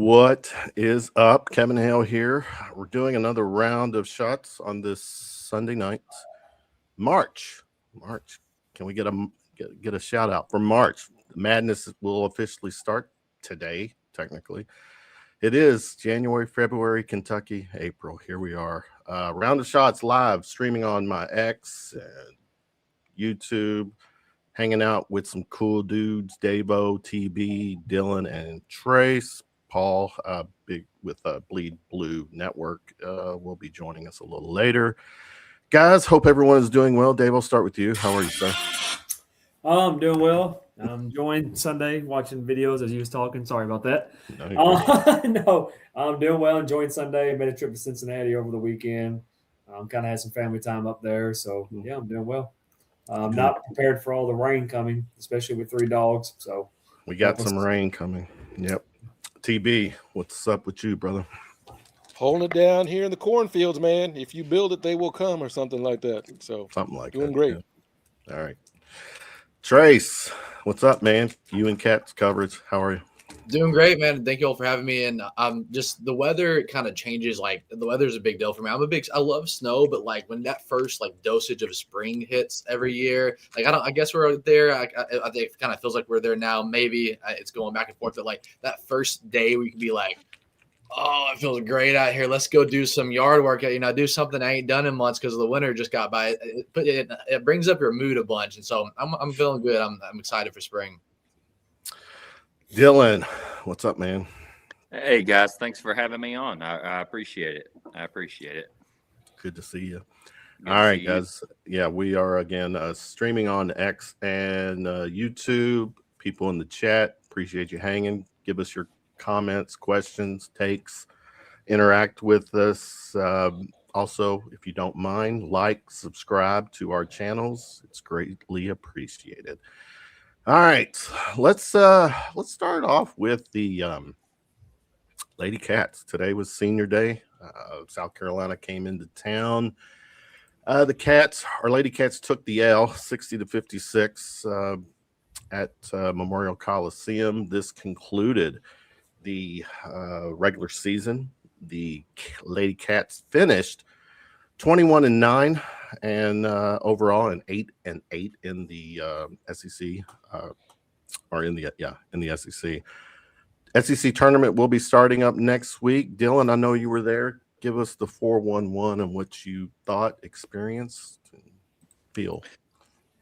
What is up? Kevin Hale here. We're doing another round of shots on this Sunday night. March. Can we get a shout out for March? Madness will officially start today, technically. It is January, February, Kentucky, April. Here we are. Round of Shots live, streaming on my X and YouTube, hanging out with some cool dudes, Davo, TB, Dylan, and Trace. Paul, big with Bleed Blue Network, will be joining us a little later. Guys, hope everyone is doing well. Dave, I'll start with you. How are you, sir? I'm doing well. I'm enjoying Sunday, watching videos as you was talking. Sorry about that. No, I'm doing well, enjoying Sunday. Made a trip to Cincinnati over the weekend. Kind of had some family time up there. So, yeah, I'm doing well. I'm not prepared for all the rain coming, especially with 3 dogs. So we got some rain coming. Yep. TB, what's up with you, brother? Holding it down here in the cornfields, man. If you build it, they will come, or something like that. So something like doing that. Great. Yeah. All right. Trace, what's up, man? You and Cats coverage. How are you? Doing great, man. Thank you all for having me. And just the weather kind of changes. Like the weather's a big deal for me. I love snow, but like when that first like dosage of spring hits every year, like I guess we're there. I think it kind of feels like we're there now. Maybe it's going back and forth, but like that first day we can be like, oh, it feels great out here. Let's go do some yard work. Do something I ain't done in months because the winter just got by. It brings up your mood a bunch, and so I'm feeling good. I'm excited for spring. Dylan, what's up, man? Hey, guys. Thanks for having me on. I appreciate it. Good to see you. All right, guys. Yeah, we are again streaming on X and YouTube. People in the chat, appreciate you hanging. Give us your comments, questions, takes. Interact with us. Also, if you don't mind, like, subscribe to our channels. It's greatly appreciated. All right, let's start off with the Lady Cats. Today was senior day. South Carolina came into town. Our Lady Cats took the L 60-56 at Memorial Coliseum. This concluded the regular season. The Lady Cats finished 21-9 and overall and 8-8 in the SEC or in the SEC. SEC tournament will be starting up next week. Dylan, I know you were there. Give us the 4-1-1 and what you thought, experienced, and feel.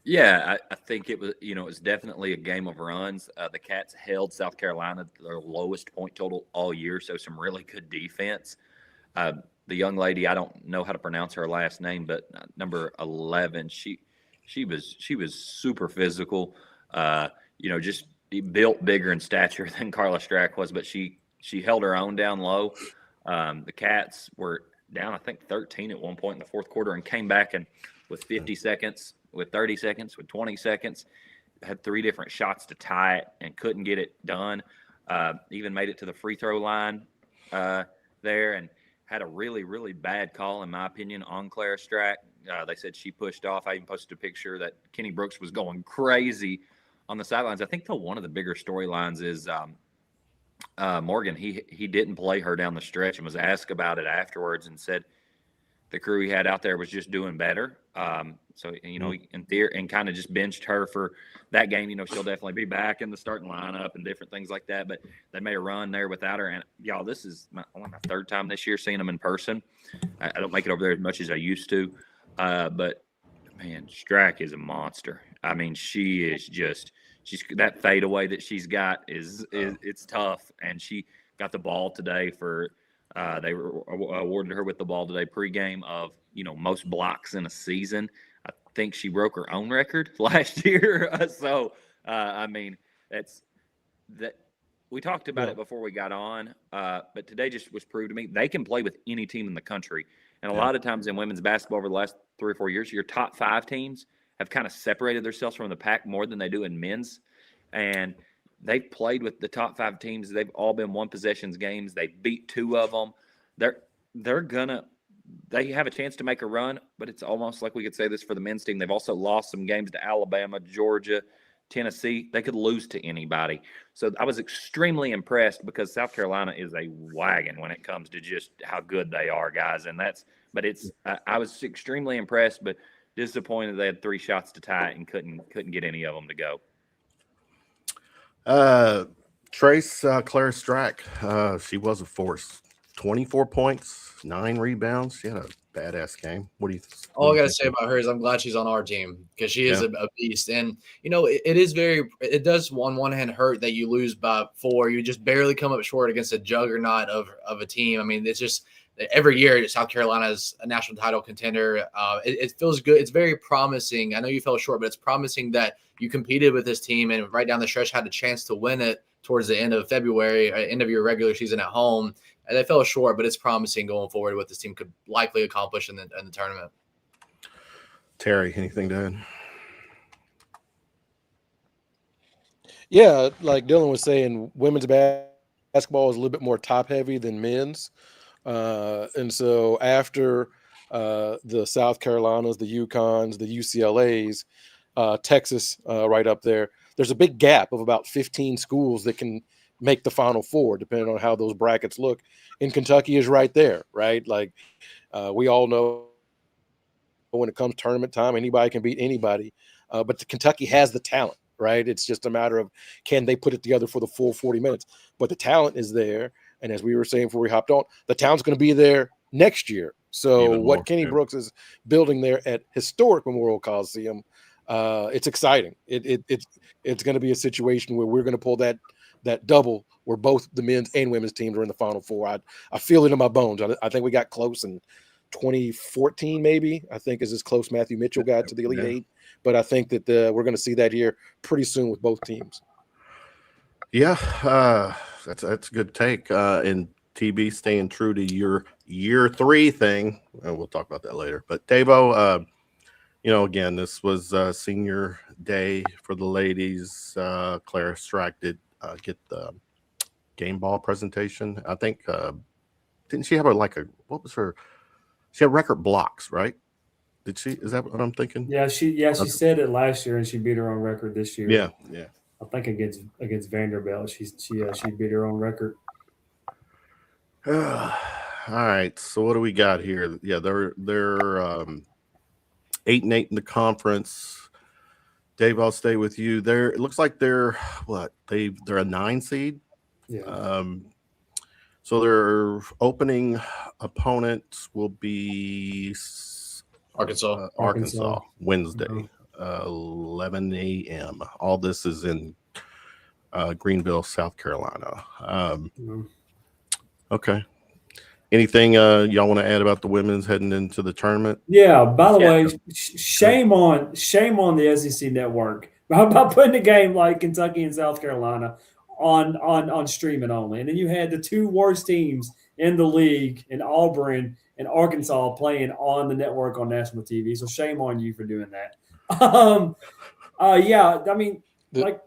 Yeah, I think it was definitely a game of runs. The Cats held South Carolina to their lowest point total all year, so some really good defense. The young lady, I don't know how to pronounce her last name, but number 11, she was super physical. Just built bigger in stature than Carla Strack was, but she held her own down low. The Cats were down, I think, 13 at one point in the fourth quarter and came back and with 50 seconds, with 30 seconds, with 20 seconds, had 3 different shots to tie it and couldn't get it done. Even made it to the free throw line there and had a really, really bad call, in my opinion, on Clara Strack. They said she pushed off. I even posted a picture that Kenny Brooks was going crazy on the sidelines. I think one of the bigger storylines is Morgan. He didn't play her down the stretch and was asked about it afterwards and said the crew he had out there was just doing better. So, in theory, and kind of just benched her for that game. She'll definitely be back in the starting lineup and different things like that. But they made a run there without her. And, y'all, this is only my 3rd time this year seeing them in person. I don't make it over there as much as I used to. But, man, Strack is a monster. I mean, she's that fadeaway that she's got is it's tough. And she got the ball today for they awarded her with the ball today pregame of, most blocks in a season. I think she broke her own record last year. I mean, that's that. We talked about it before we got on, but today just was proved to me they can play with any team in the country. And a lot of times in women's basketball over the last 3 or 4 years, your top 5 teams have kind of separated themselves from the pack more than they do in men's. And they've played with the top 5 teams. They've all been one possessions games. They beat 2 of them. They have a chance to make a run, but it's almost like we could say this for the men's team. They've also lost some games to Alabama, Georgia, Tennessee, they could lose to anybody. So I was extremely impressed because South Carolina is a wagon when it comes to just how good they are, guys. And I was extremely impressed, but disappointed they had 3 shots to tie it and couldn't get any of them to go. Trace Claire Strack, she was a force. 24 points, 9 rebounds. She had a badass game. What do you think? All I got to say about her is I'm glad she's on our team because she is a beast. And, it does on one hand hurt that you lose by 4. You just barely come up short against a juggernaut of a team. I mean, it's just every year South Carolina is a national title contender. It feels good. It's very promising. I know you fell short, but it's promising that you competed with this team and right down the stretch had a chance to win it towards the end of February, end of your regular season at home. And they fell short, but it's promising going forward what this team could likely accomplish in the tournament. Terry, anything to add? Yeah, like Dylan was saying, women's basketball is a little bit more top heavy than men's. And so after the South Carolinas, the UConns, the UCLAs, Texas right up there, there's a big gap of about 15 schools that can make the Final Four, depending on how those brackets look. And Kentucky is right there, right? Like we all know when it comes tournament time, anybody can beat anybody. But Kentucky has the talent, right? It's just a matter of can they put it together for the full 40 minutes. But the talent is there. And as we were saying before we hopped on, the talent's going to be there next year. So what Kenny Brooks is building there at historic Memorial Coliseum, it's exciting. It's going to be a situation where we're going to pull that double where both the men's and women's teams are in the Final Four. I feel it in my bones. I think we got close in 2014, maybe. I think is as close Matthew Mitchell got to the Elite Eight. But I think that we're going to see that here pretty soon with both teams. Yeah, that's a good take. And TB staying true to your year 3 thing. We'll talk about that later. But Davo, again, this was senior day for the ladies. Claire Strack did get the game ball presentation. I think didn't she have what was her? She had record blocks, right? Did she? Is that what I'm thinking? Yeah, she said it last year and she beat her own record this year. Yeah. I think against Vanderbilt, she beat her own record. All right. So what do we got here? Yeah, they're 8-8 in the conference. Dave, I'll stay with you. It looks like they're a 9 seed. Yeah. So their opening opponent will be Arkansas Wednesday, 11 a.m. All this is in Greenville, South Carolina. Okay. Anything y'all want to add about the women's heading into the tournament? Yeah. By the way, shame on the SEC network about putting a game like Kentucky and South Carolina on streaming only, and then you had the 2 worst teams in the league in Auburn and Arkansas playing on the network on national TV. So shame on you for doing that. Yeah, I mean, like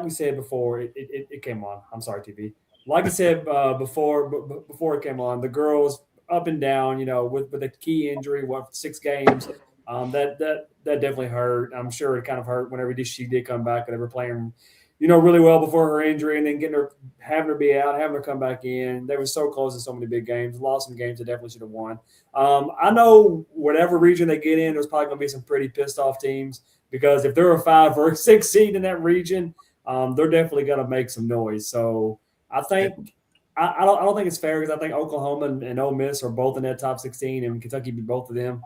we said before, it came on. I'm sorry, TV. Like I said before it came on, the girls up and down, with a key injury, 6 games, that definitely hurt. I'm sure it kind of hurt whenever she did come back and they were playing, really well before her injury, and then having her be out, having her come back in. They were so close in so many big games, lost some games they definitely should have won. I know whatever region they get in, there's probably going to be some pretty pissed off teams because if they're a 5 or a 6 seed in that region, they're definitely going to make some noise. So I think I don't think it's fair because I think Oklahoma and Ole Miss are both in that top 16, and Kentucky beat both of them.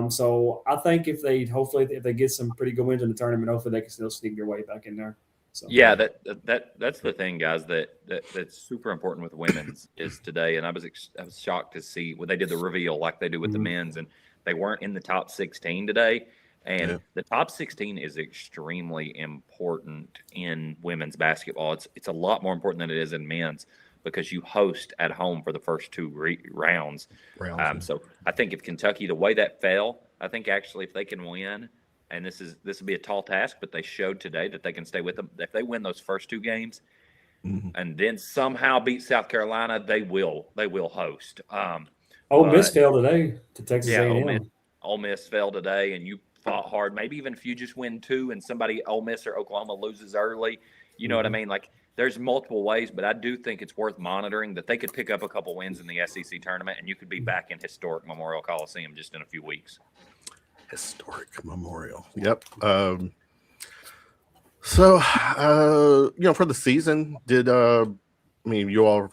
So I think if they get some pretty good wins in the tournament, hopefully they can still sneak their way back in there. So. Yeah, that's the thing, guys. That's super important with women's is today, and I was shocked to see when they did the reveal like they do with the men's, and they weren't in the top 16 today. And the top 16 is extremely important in women's basketball. It's a lot more important than it is in men's because you host at home for the first 2 rounds. So I think if Kentucky, the way that fell, I think actually if they can win, and this will be a tall task, but they showed today that they can stay with them. If they win those first 2 games and then somehow beat South Carolina, they will host. Ole Miss fell today to Texas A&M. Ole Miss fell today, and you fought hard. Maybe even if you just win 2 and somebody, Ole Miss or Oklahoma, loses early, you know what I mean? Like, there's multiple ways, but I do think it's worth monitoring that they could pick up a couple wins in the SEC tournament, and you could be back in historic Memorial Coliseum just in a few weeks. Historic Memorial. Yep. So, for the season, you all,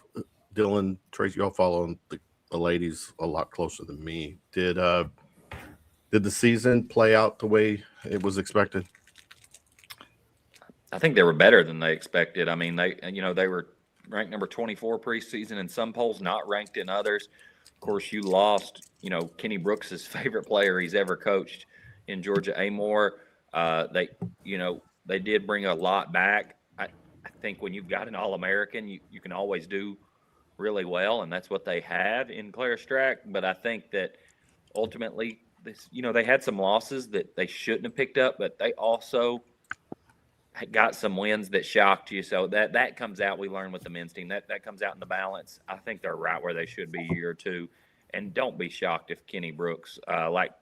Dylan, Trace, you all follow the ladies a lot closer than me. Did the season play out the way it was expected? I think they were better than they expected. I mean, they were ranked number 24 preseason in some polls, not ranked in others. Of course, you lost, Kenny Brooks' favorite player he's ever coached in Georgia Amore. They did bring a lot back. I think when you've got an All-American, you can always do really well, and that's what they had in Claire Strack. But I think that ultimately, they had some losses that they shouldn't have picked up, but they also got some wins that shocked you. So that comes out. We learned with the men's team that comes out in the balance. I think they're right where they should be a year or two. And don't be shocked if Kenny Brooks, like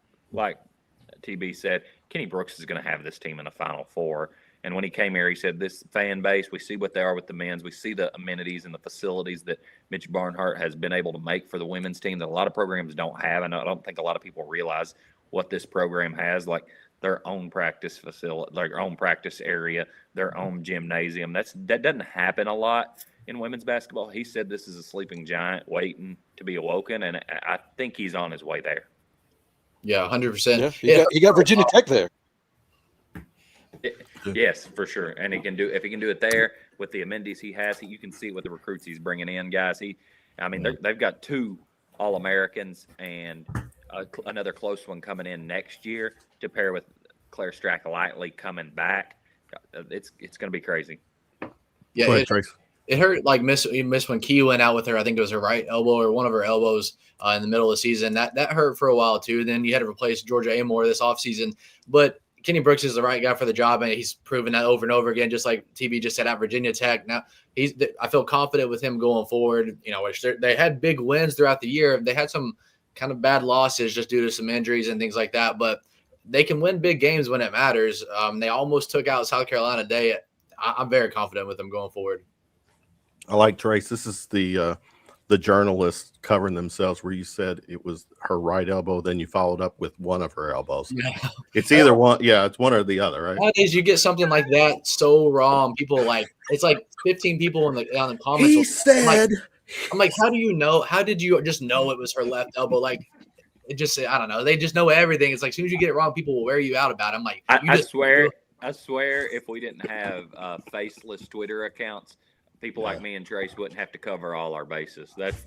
TB said, Kenny Brooks is going to have this team in the Final Four. And when he came here, he said, this fan base, we see what they are with the men's. We see the amenities and the facilities that Mitch Barnhart has been able to make for the women's team that a lot of programs don't have. And I don't think a lot of people realize what this program has, like their own practice facility, their own practice area, their own gymnasium. That doesn't happen a lot in women's basketball. He said this is a sleeping giant waiting to be awoken, and I think he's on his way there. Yeah, 100%. Yeah, he got Virginia Tech there. Yes, for sure. And if he can do it there with the amenities he has, you can see it with the recruits he's bringing in, guys. They've got 2 All-Americans and another close one coming in next year to pair with Claire Strack lightly coming back. It's going to be crazy. Yeah, Go ahead, Trace. It hurt like miss when Key went out with her. I think it was her right elbow or one of her elbows in the middle of the season. That hurt for a while too. Then you had to replace Georgia Amore this offseason. But Kenny Brooks is the right guy for the job, and he's proven that over and over again, just like TV just said at Virginia Tech. Now I feel confident with him going forward. Which they had big wins throughout the year. They had some kind of bad losses just due to some injuries and things like that, but they can win big games when it matters. They almost took out South Carolina today. I'm very confident with them going forward. I like Trace. This is the journalists covering themselves where you said it was her right elbow, then you followed up with one of her elbows. Yeah. It's either one. Yeah, it's one or the other, right? Nowadays, you get something like that so wrong. People it's like 15 people on the comments. He said, I'm like, how do you know? How did you just know it was her left elbow? Like, it just, I don't know. They just know everything. It's like, as soon as you get it wrong, people will wear you out about it. I'm like, I swear if we didn't have faceless Twitter accounts, people like me and Trace wouldn't have to cover all our bases. That's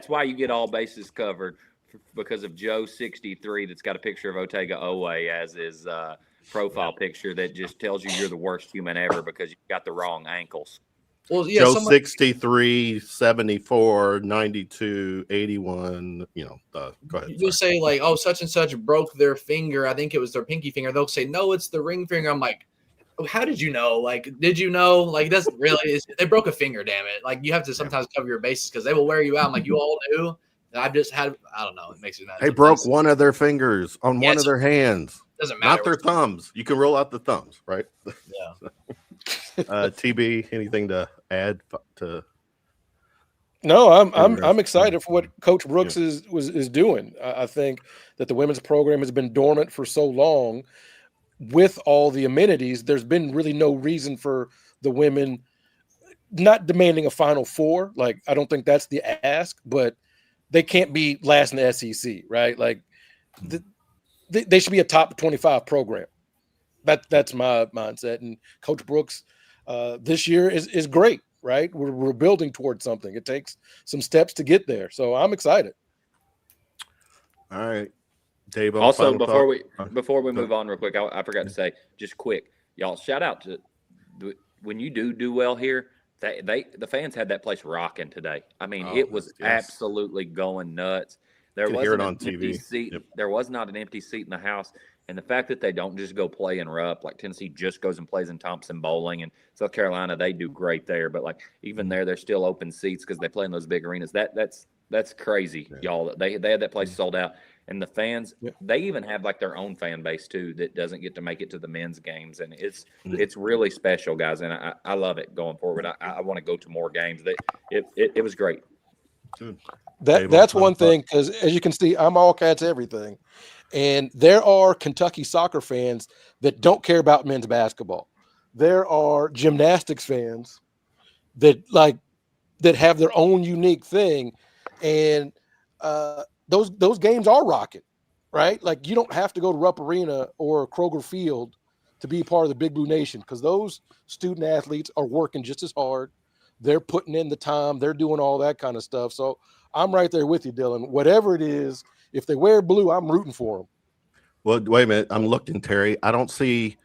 why you get all bases covered, because of Joe 63 that's got a picture of Otega Owe as his profile picture that just tells you you're the worst human ever because you got the wrong ankles. Well, yeah, Joe 63, 74, 92, 81. Go ahead. You'll say like, oh, such and such broke their finger. I think it was their pinky finger. They'll say, no, it's the ring finger. I'm like, how did you know? Like, did you know? Like, it doesn't really. They broke a finger, damn it. Like, you have to sometimes cover your bases because they will wear you out. I'm like, you all knew. And I've just had, I don't know. It makes me mad. They broke one of their fingers on one of their hands. Doesn't matter. Not their thumbs. You can roll out the thumbs, right? Yeah. TB, anything to add to? No, I'm excited for what Coach Brooks is doing. I think that the women's program has been dormant for so long. With all the amenities, there's been really no reason for the women not demanding a Final Four. Like, I don't think that's the ask, but they can't be last in the SEC, right? Like, they should be a top 25 program. That's my mindset. And Coach Brooks this year is great, right? We're building towards something. It takes some steps to get there. So I'm excited. All right. Dave, also, before we move on real quick, I forgot to say, just quick, y'all, shout out to when you do well here. The fans had that place rocking today. I mean, it was absolutely going nuts. There wasn't an empty seat. Yep. There was not an empty seat in the house. And the fact that they don't just go play in Rupp, like Tennessee just goes and plays in Thompson Bowling, and South Carolina, they do great there. But like even there, there's still open seats because they play in those big arenas. That's crazy, y'all. They had that place sold out. And the fans, Yeah. they even have like their own fan base too that doesn't get to make it to the men's games, and it's really special, guys. And I love it going forward. I want to go to more games. It was great. Good. That's one thing, because as you can see, I'm all Cats everything, and there are Kentucky soccer fans that don't care about men's basketball. There are gymnastics fans that have their own unique thing, and those games are rocking, right? Like, you don't have to go to Rupp Arena or Kroger Field to be part of the Big Blue Nation, because those student athletes are working just as hard. They're putting in the time. They're doing all that kind of stuff. So I'm right there with you, Dylan. Whatever it is, if they wear blue, I'm rooting for them. Well, wait a minute. I'm looking, Terry. I don't see,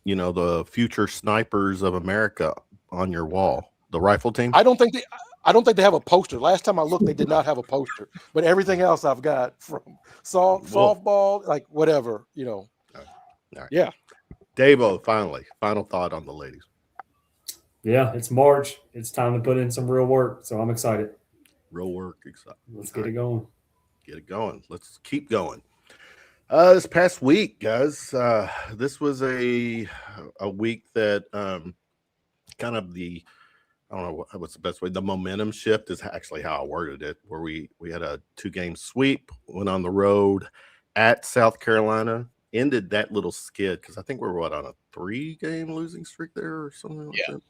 the future snipers of America on your wall. The rifle team. I don't think they have a poster. Last time I looked, they did not have a poster. But everything else I've got, from softball, like whatever, All right. Yeah. Davo, final thought on the ladies. Yeah, it's March. It's time to put in some real work. So I'm excited. Real work, excited. Let's get it going. Get it going. Let's keep going. This past week, guys, this was a week that kind of I don't know what's the best way. The momentum shift is actually how I worded it, where we had a 2-game sweep, went on the road at South Carolina, ended that little skid, because I think we're on a 3-game losing streak there or something like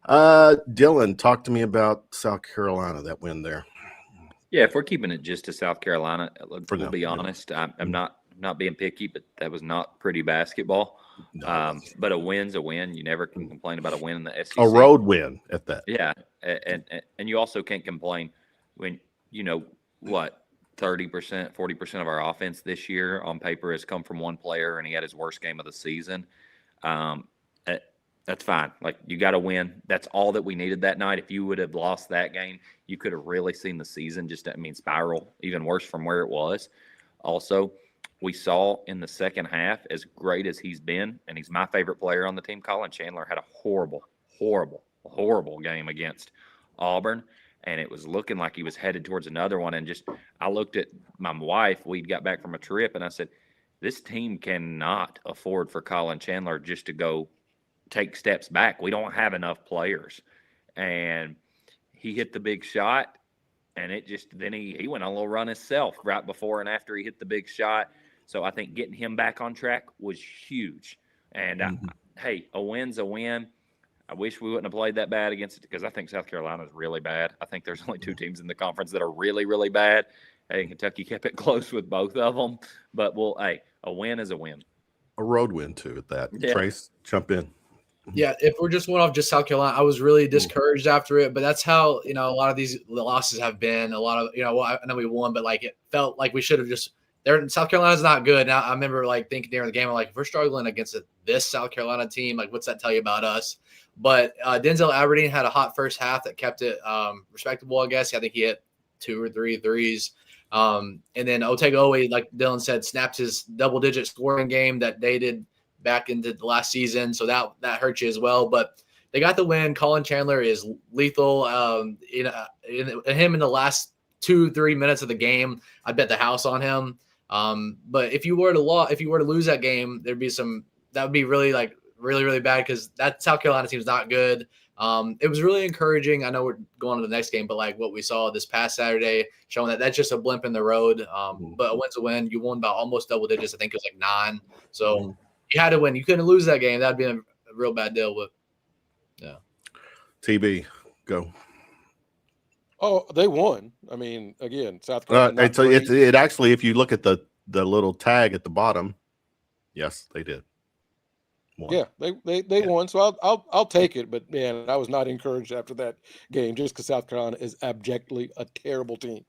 that. Dylan, talk to me about South Carolina, that win there. Yeah, if we're keeping it just to South Carolina, we'll be honest. I'm not being picky, but that was not pretty basketball. No. But a win's a win. You never can complain about a win in the SEC. A road win at that. Yeah, and you also can't complain when 30%, 40% of our offense this year on paper has come from one player, and he had his worst game of the season. That's fine. Like, you got to win. That's all that we needed that night. If you would have lost that game, you could have really seen the season spiral even worse from where it was. Also, we saw in the second half, as great as he's been, and he's my favorite player on the team, Colin Chandler had a horrible game against Auburn, and it was looking like he was headed towards another one. And I looked at my wife. We got back from a trip, and I said, this team cannot afford for Colin Chandler just to go take steps back. We don't have enough players. And he hit the big shot, and then he went on a little run himself right before and after he hit the big shot. So I think getting him back on track was huge. And hey, a win's a win. I wish we wouldn't have played that bad against it, because I think South Carolina is really bad. I think there's only 2 teams in the conference that are really, really bad. I think Kentucky kept it close with both of them. But a win is a win. A road win too at that. Yeah. Trace, jump in. Yeah, if we're just going off just South Carolina, I was really discouraged after it, but that's how, a lot of these losses have been. A lot of, I know we won, but it felt like we should have just – South Carolina's not good. Now, I remember thinking during the game, I'm like, if we're struggling against this South Carolina team, what's that tell you about us? But Denzel Aberdeen had a hot first half that kept it respectable, I guess. I think he hit 2 or 3 threes. And then Otagoe, like Dylan said, snapped his double-digit scoring game that dated back into the last season, so that hurt you as well. But they got the win. Colin Chandler is lethal. Him in the last 2-3 minutes of the game, I'd bet the house on him. But if you were to lose that game, that would be really really, really bad, because that South Carolina team is not good. It was really encouraging. I know we're going to the next game, but what we saw this past Saturday, showing that that's just a blimp in the road. But a win's a win. You won by almost double digits. I think it was 9. So you had to win. You couldn't lose that game. That'd be a real bad deal. But yeah. TB, go. Oh, they won. I mean, again, South Carolina. It actually, if you look at the little tag at the bottom, yes, they did. Won. Yeah, they won. So I'll take it. But man, I was not encouraged after that game, just because South Carolina is abjectly a terrible team.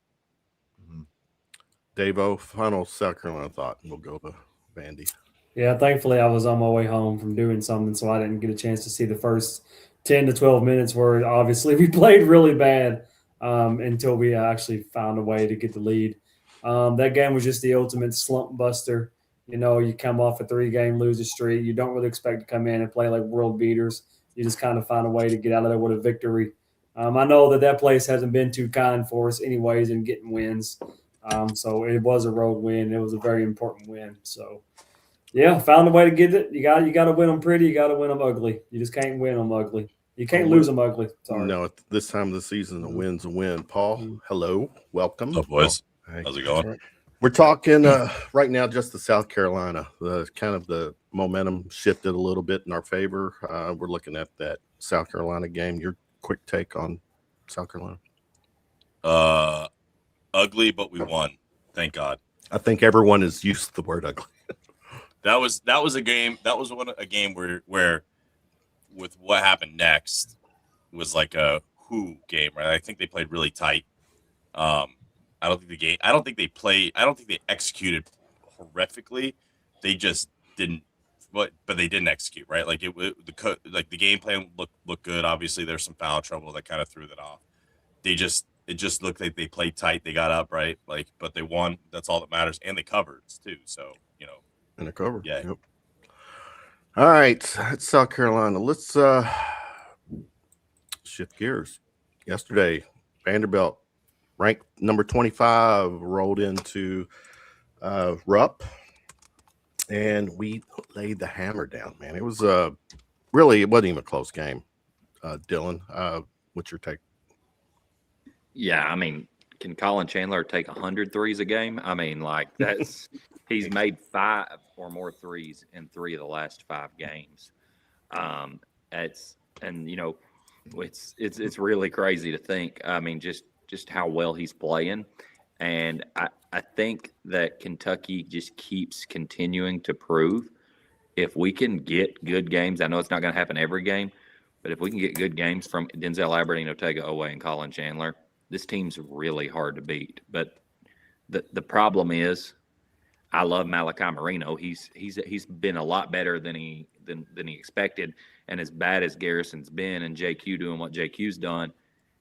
Davo, final South Carolina thought, and we'll go to Vandy. Yeah, thankfully I was on my way home from doing something, so I didn't get a chance to see the first 10 to 12 minutes where obviously we played really bad until we actually found a way to get the lead. That game was just the ultimate slump buster. You come off a 3-game losing streak. You don't really expect to come in and play like world beaters. You just kind of find a way to get out of there with a victory. I know that place hasn't been too kind for us anyways in getting wins. So it was a road win. It was a very important win. So, yeah, found a way to get it. You got to win them pretty. You got to win them ugly. You just can't win them ugly. You can't lose them ugly. Sorry. No, at this time of the season, a win's a win. Paul, hello. Welcome. What's up, boys? Hey. How's it going? We're talking right now just the South Carolina. The momentum shifted a little bit in our favor. We're looking at that South Carolina game. Your quick take on South Carolina? Ugly, but we won. Thank God. I think everyone has used the word ugly. That was a game. That was a game where with what happened next was like a who game, right? I think they played really tight. I don't think they executed horrifically. They just didn't. But they didn't execute, right? Like the game plan looked good. Obviously, there's some foul trouble that kind of threw that off. It just looked like they played tight. They got up, right? But they won. That's all that matters, and they covered too. So And a cover. Yeah. Yep. All right, it's South Carolina. Let's shift gears. Yesterday, Vanderbilt, ranked number 25, rolled into Rupp, and we laid the hammer down, man. It was it wasn't even a close game. Dylan, what's your take? Yeah, I mean, can Colin Chandler take 100 threes a game? I mean, like he's made 5 or more threes in 3 of the last 5 games. It's really crazy to think. I mean, just how well he's playing. And I think that Kentucky just keeps continuing to prove if we can get good games. I know it's not going to happen every game, but if we can get good games from Denzel Aberdeen, Otega Oweh, and Colin Chandler, this team's really hard to beat. But the problem is, I love Malachi Marino. He's been a lot better than he expected, and as bad as Garrison's been, and JQ doing what JQ's done,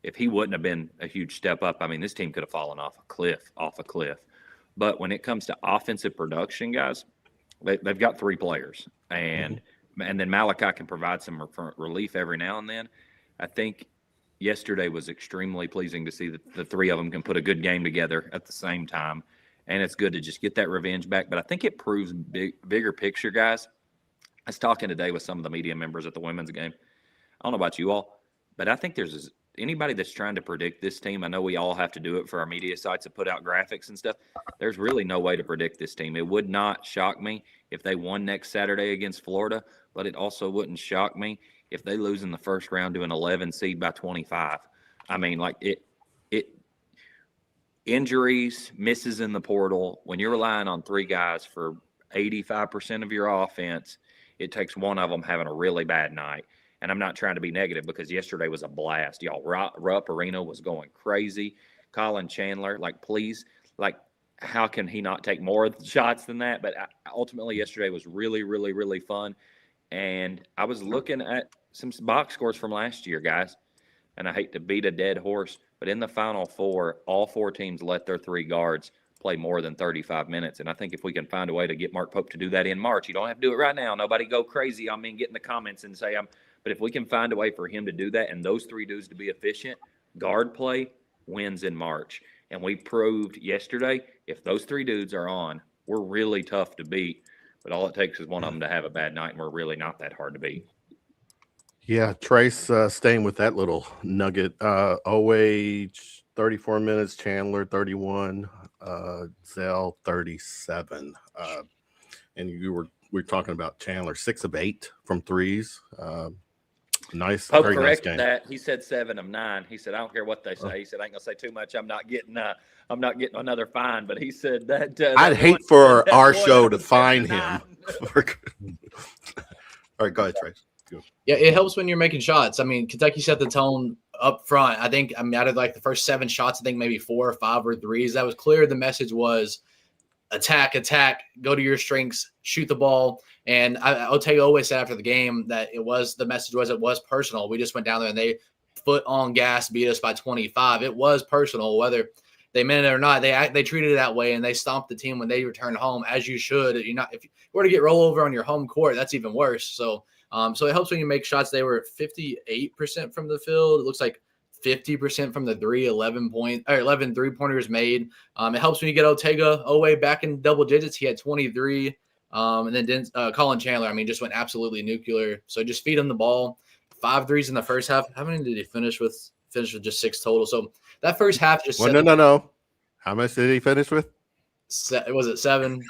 if he wouldn't have been a huge step up, I mean, this team could have fallen off a cliff. But when it comes to offensive production, guys, they've got 3 players, and then Malachi can provide some relief every now and then. I think yesterday was extremely pleasing to see that the 3 of them can put a good game together at the same time, and it's good to just get that revenge back. But I think it proves bigger picture, guys. I was talking today with some of the media members at the women's game. I don't know about you all, but I think there's anybody that's trying to predict this team. I know we all have to do it for our media sites to put out graphics and stuff. There's really no way to predict this team. It would not shock me if they won next Saturday against Florida, but it also wouldn't shock me if they lose in the first round to an 11 seed by 25. I mean, like it injuries, misses in the portal, when you're relying on 3 guys for 85% of your offense, it takes one of them having a really bad night. And I'm not trying to be negative because yesterday was a blast. Y'all, Rupp Arena was going crazy. Colin Chandler, please, how can he not take more shots than that? But ultimately, yesterday was really, really, really fun. And I was looking at some box scores from last year, guys, and I hate to beat a dead horse, but in the Final Four, all 4 teams let their 3 guards play more than 35 minutes. And I think if we can find a way to get Mark Pope to do that in March, you don't have to do it right now. Nobody go crazy. I mean, get in the comments and say but if we can find a way for him to do that and those 3 dudes to be efficient, guard play wins in March. And we proved yesterday, if those 3 dudes are on, we're really tough to beat. But all it takes is one of them to have a bad night, and we're really not that hard to beat. Yeah, Trace, staying with that little nugget. Oweh, 34 minutes, Chandler, 31, Zell, 37. And we were talking about Chandler, 6 of 8 from threes. Nice. Pope very corrected nice game. that. He said 7 of 9. He said, I don't care what they say. He said, I ain't gonna say too much. I'm not getting another fine. But he said that. I'd hate for our show to fine him. All right, go ahead, Trace. Go. Yeah, it helps when you're making shots. I mean, Kentucky set the tone up front. I think, out of the first 7 shots, I think maybe 4 or 5 were threes. That was clear. The message was attack, go to your strengths, shoot the ball. And Otega always said after the game that it was personal. We just went down there and they foot on gas, beat us by 25. It was personal, whether they meant it or not. They treated it that way, and they stomped the team when they returned home, as you should. If you were to get rollover on your home court, that's even worse. So it helps when you make shots. They were 58% from the field. It looks like 50% from the 11 3-pointers made. It helps when you get Ortega Owe back in double digits. He had 23. And then Colin Chandler, I mean, just went absolutely nuclear. So just feed him the ball. 5 threes in the first half. How many did he finish with? Finished with just 6 total. So that first half just no. How much did he finish with? Was it 7?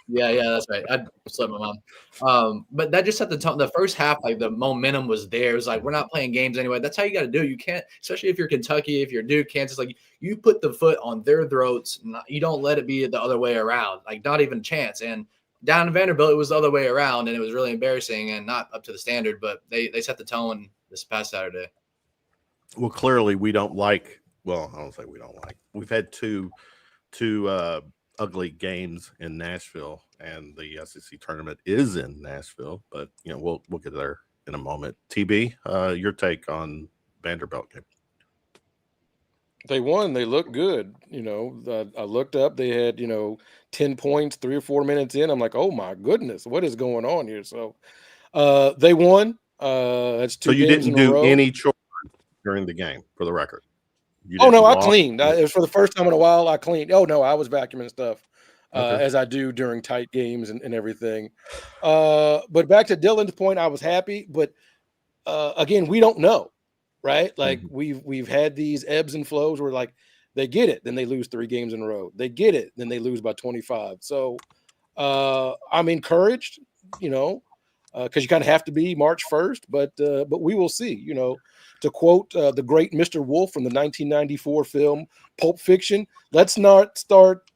Yeah, that's right. I slipped my mind. But that just set the tone. The first half, like the momentum was there. It was like, we're not playing games anyway. That's how you got to do it. You can't, especially if you're Kentucky, if you're Duke, Kansas, like you put the foot on their throats. You don't let it be the other way around. Like not even a chance. And down in Vanderbilt, it was the other way around, and it was really embarrassing and not up to the standard. But they set the tone this past Saturday. Well, clearly we don't like. Well, I don't say we don't like. We've had two ugly games in Nashville, and the SEC tournament is in Nashville. But we'll get there in a moment. TB, your take on Vanderbilt game? They won. They looked good. I looked up. They had 10 points 3 or 4 minutes in. I'm like, oh my goodness, what is going on here? So they won. That's 2 So you games didn't in a do row. any chores during the game, for the record. Oh no, I cleaned. It was for the first time in a while. I cleaned. Oh no, I was vacuuming stuff as I do during tight games and everything. But back to Dylan's point, I was happy. But again, we don't know, right? Like we've had these ebbs and flows where like they get it, then they lose 3 games in a row. They get it, then they lose by 25. So I'm encouraged, because you kind of have to be March 1st. But we will see. To quote the great Mr. Wolf from the 1994 film Pulp Fiction, let's not start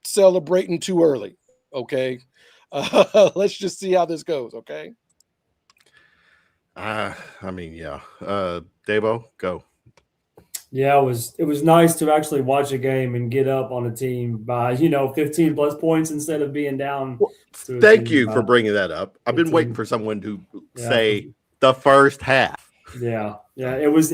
celebrating too early, okay? Let's just see how this goes, okay? Davo, go. Yeah, it was nice to actually watch a game and get up on a team by 15 plus points instead of being down. Thank you for bringing that up. I've been waiting for someone to say the first half. Yeah. It was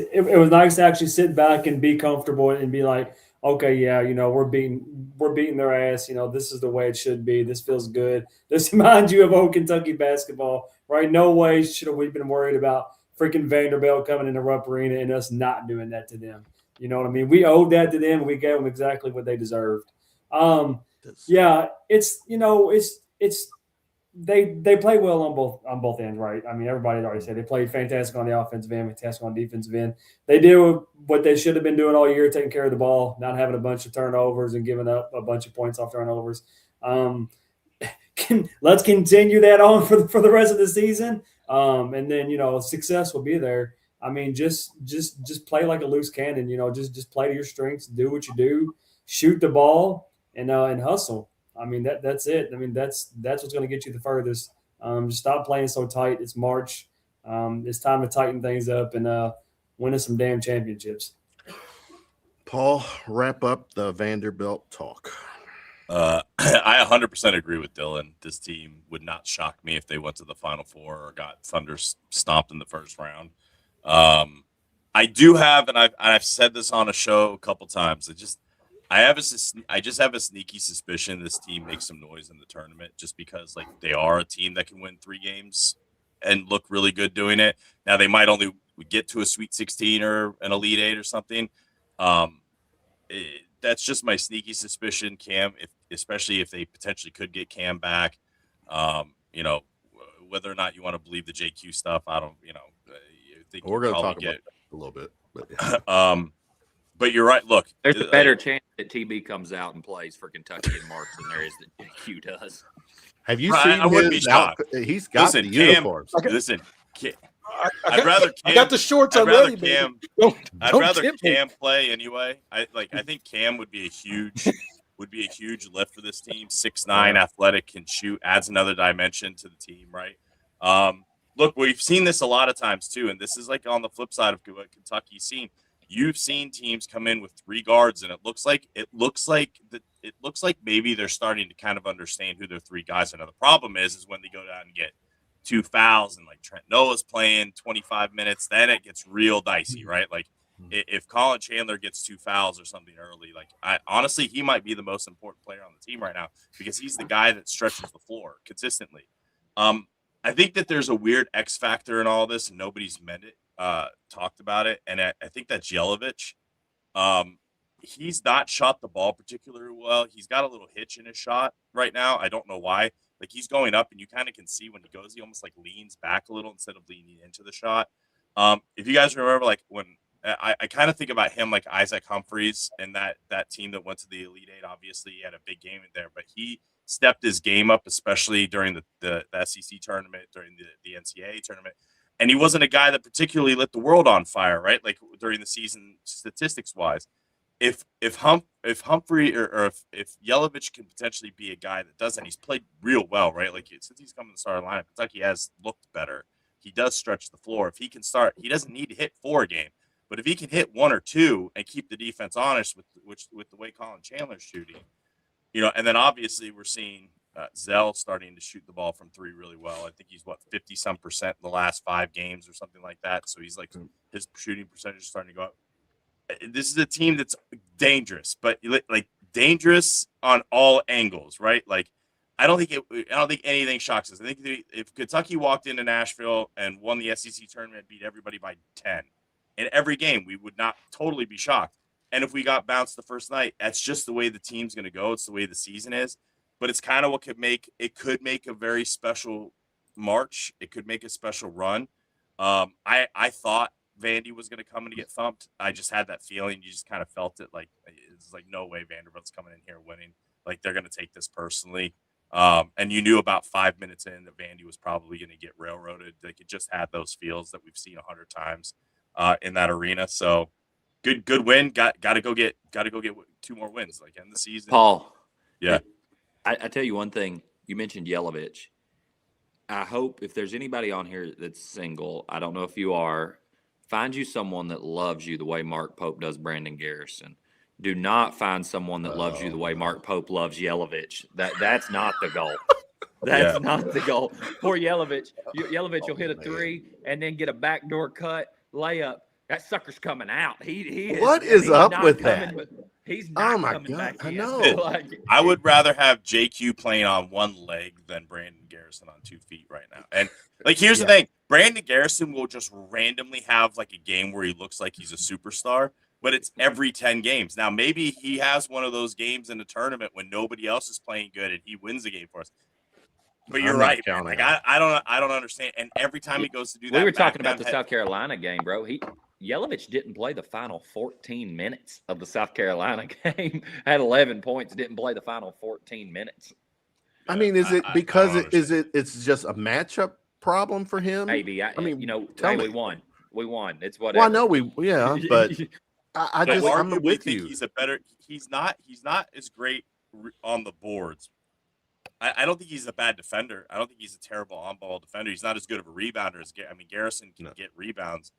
nice to actually sit back and be comfortable and be like, okay, yeah, we're beating their ass. This is the way it should be. This feels good. This reminds you of old Kentucky basketball, right? No way should have we been worried about freaking Vanderbilt coming into Rupp Arena and us not doing that to them. You know what I mean? We owed that to them. And we gave them exactly what they deserved. Yeah, it's they play well on both ends, right? I mean, everybody already said they played fantastic on the offensive end, fantastic on the defensive end. They do what they should have been doing all year, taking care of the ball, not having a bunch of turnovers and giving up a bunch of points off turnovers. Let's continue that on for the rest of the season, and then success will be there. I mean, just play like a loose cannon. Just play to your strengths, do what you do, shoot the ball, and hustle. I mean, that's it. I mean, that's what's going to get you the furthest. Just stop playing so tight. It's March. It's time to tighten things up and win us some damn championships. Paul, wrap up the Vanderbilt talk. I 100% agree with Dylan. This team would not shock me if they went to the Final Four or got thunder stomped in the first round. I do have, and I've said this on a show a couple times. I just have a sneaky suspicion this team makes some noise in the tournament just because like they are a team that can win 3 games and look really good doing it. Now they might only get to a Sweet 16 or an Elite 8 or something. That's just my sneaky suspicion, Cam, especially if they potentially could get Cam back. Whether or not you want to believe the JQ stuff, I don't, think we're going to talk about that a little bit. But, yeah. But you're right. Look, there's a better chance that TB comes out and plays for Kentucky in March than there is that JQ does. Have you seen I wouldn't be shocked. He's got the uniforms. Listen, I'd rather Cam, I got the shorts already. I'd rather Cam play anyway. I think Cam would be a huge lift for this team. 6'9", athletic, can shoot, adds another dimension to the team, right? Look, we've seen this a lot of times too, and this is like on the flip side of what Kentucky's seen. You've seen teams come in with 3 guards, and it looks like maybe they're starting to kind of understand who their 3 guys are. Now the problem is when they go down and get 2 fouls, and like Trent Noah's playing 25 minutes, then it gets real dicey, right? Like if Colin Chandler gets 2 fouls or something early, like honestly, he might be the most important player on the team right now because he's the guy that stretches the floor consistently. I think that there's a weird X factor in all this, and nobody's talked about it, and I think that's Yelovich. He's not shot the ball particularly well. He's got a little hitch in his shot right now. I don't know why. Like, he's going up, and you kind of can see when he goes, he almost like leans back a little instead of leaning into the shot. If you guys remember, like when I kind of think about him like Isaac Humphries and that team that went to the Elite Eight. Obviously, he had a big game in there, but he stepped his game up, especially during the SEC tournament, during the NCAA tournament. And he wasn't a guy that particularly lit the world on fire, right? Like during the season, statistics wise. If Humphrey or if Yelovich can potentially be a guy that does that, he's played real well, right? Like since he's come to the starting lineup, Kentucky has looked better. He does stretch the floor. If he can start, he doesn't need to hit 4 a game, but if he can hit 1 or 2 and keep the defense honest with the way Colin Chandler's shooting, and then obviously we're seeing Zell starting to shoot the ball from 3 really well. I think he's 50-some% in the last 5 games or something like that. So he's like his shooting percentage is starting to go up. This is a team that's dangerous, but like dangerous on all angles, right? Like I don't think anything shocks us. I think if Kentucky walked into Nashville and won the SEC tournament, beat everybody by 10 in every game, we would not totally be shocked. And if we got bounced the first night, that's just the way the team's going to go. It's the way the season is. But it's kind of what could make a very special March. It could make a special run. I thought Vandy was going to come and get thumped. I just had that feeling. You just kind of felt it. Like it's like no way Vanderbilt's coming in here winning. Like they're going to take this personally. And you knew about 5 minutes in that Vandy was probably going to get railroaded. Like it just had those feels that we've seen 100 times in that arena. So good win. Got to go get 2 more wins like end the season. Paul, yeah. I tell you one thing. You mentioned Yelovich. I hope if there's anybody on here that's single, I don't know if you are, find you someone that loves you the way Mark Pope does Brandon Garrison. Do not find someone that loves you the way Mark Pope loves Yelovich. That's not the goal. That's not the goal. Poor Yelovich. Yelovich will hit a 3 and then get a backdoor cut layup. That sucker's coming out. What is up with that? He's not coming God, back I in. know. I would rather have JQ playing on 1 leg than Brandon Garrison on 2 feet right now. And like, here's the thing: Brandon Garrison will just randomly have like a game where he looks like he's a superstar, but it's every 10 games. Now, maybe he has one of those games in the tournament when nobody else is playing good and he wins the game for us. But you're right, man. Like I don't understand. And every time he goes to do that, we were talking about the South Carolina game, bro. Yelovich didn't play the final 14 minutes of the South Carolina game. Had 11 points, didn't play the final 14 minutes. I mean, is it because it's just a matchup problem for him? Maybe. I mean, we won. We won. It's whatever. Well, I know but I'm with you. He's not as great on the boards. I don't think he's a bad defender. I don't think he's a terrible on-ball defender. He's not as good of a rebounder as Garrison can get rebounds.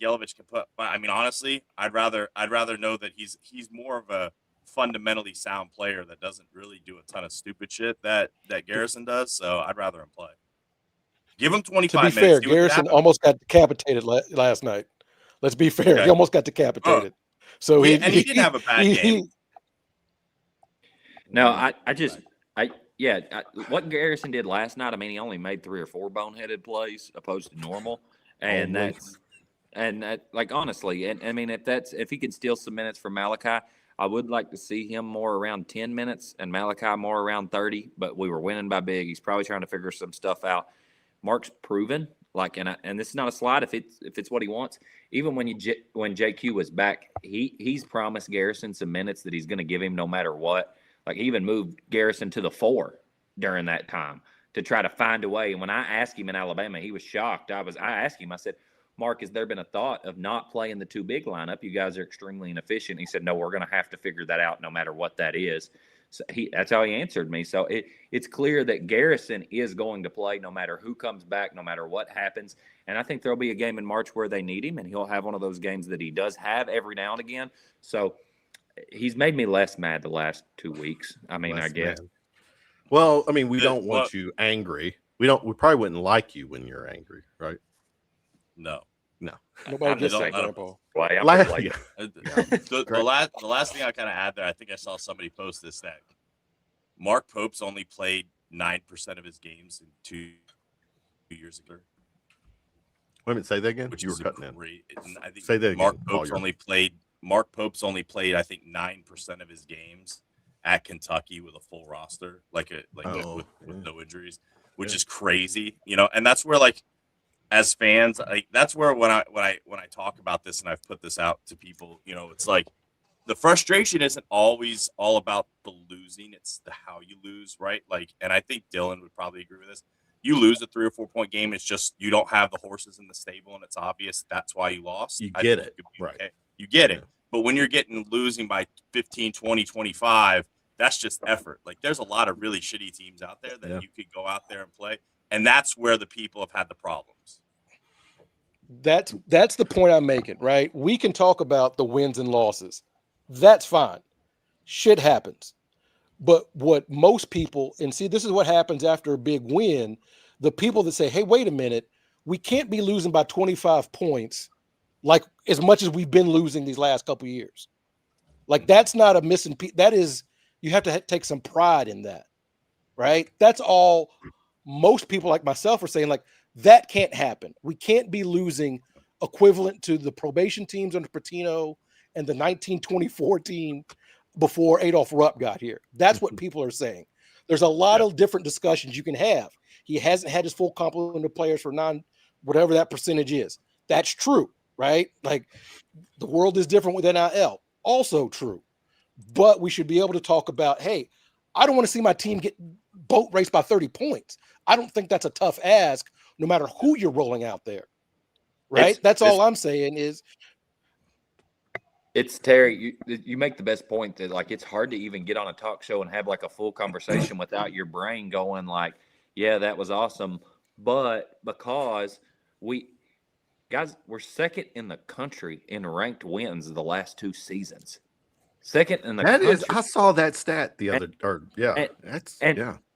Yelovich can put. I mean, honestly, I'd rather know that he's more of a fundamentally sound player that doesn't really do a ton of stupid shit that Garrison does. So I'd rather him play. Give him 25 minutes. To be fair, Garrison almost got decapitated last night. Let's be fair. Okay. He almost got decapitated. So he didn't have a bad game. No, what Garrison did last night, I mean, he only made 3 or 4 boneheaded plays opposed to normal. And like, honestly, and I mean, if he can steal some minutes from Malachi, I would like to see him more around 10 minutes and Malachi more around 30, but we were winning by big. He's probably trying to figure some stuff out. Mark's proven, like, and this is not a slide if it's what he wants. Even when JQ was back, he's promised Garrison some minutes that he's going to give him no matter what. Like, he even moved Garrison to the 4 during that time to try to find a way. And when I asked him in Alabama, he was shocked. I asked him, I said, Mark, has there been a thought of not playing the 2 big lineup? You guys are extremely inefficient. He said, no, we're going to have to figure that out no matter what that is. So that's how he answered me. So it's clear that Garrison is going to play no matter who comes back, no matter what happens. And I think there'll be a game in March where they need him, and he'll have one of those games that he does have every now and again. So he's made me less mad the last 2 weeks. I mean, I guess. Mad. Well, I mean, we don't want you angry. We probably wouldn't like you when you're angry, right? No. Nobody gets that, Grandpa. The last thing I kind of add there, I think I saw somebody post this, that Mark Pope's only played 9% of his games in 2 years ago. Wait a minute, say that again. which You were is cutting in. great. And I think Say that Mark again, Pope's Collier. only played I think 9% of his games at Kentucky with a full roster, with no injuries, which is crazy, and that's where as fans, that's where when I talk about this and I've put this out to people, it's like the frustration isn't always all about the losing, it's the how you lose, right? And I think Dylan would probably agree with this. You lose a 3 or 4 point game, it's just you don't have the horses in the stable and it's obvious that's why you lost. You get it, right? Okay. You get it. But when you're losing by 15, 20, 25, that's just effort. There's a lot of really shitty teams out there that you could go out there and play. And that's where the people have had the problems. That's the point I'm making, right? We can talk about the wins and losses. That's fine. Shit happens. But what most people, and see, this is what happens after a big win, the people that say, hey, wait a minute, we can't be losing by 25 points like as much as we've been losing these last couple of years. That's not a missing piece. That is, you have to take some pride in that, right? That's all most people like myself are saying, that can't happen. We can't be losing equivalent to the probation teams under Patino and the 1924 team before Adolph Rupp got here. That's what people are saying. There's a lot of different discussions you can have. He hasn't had his full complement of players for whatever that percentage is. That's true, right? The world is different with NIL. Also true. But we should be able to talk about, hey, I don't want to see my team get boat raced by 30 points. I don't think that's a tough ask, no matter who you're rolling out there. Right? That's all I'm saying is. It's Terry, you make the best point that it's hard to even get on a talk show and have a full conversation without your brain going yeah, that was awesome. But because we're second in the country in ranked wins the last 2 seasons. Second in the country. I saw that stat the other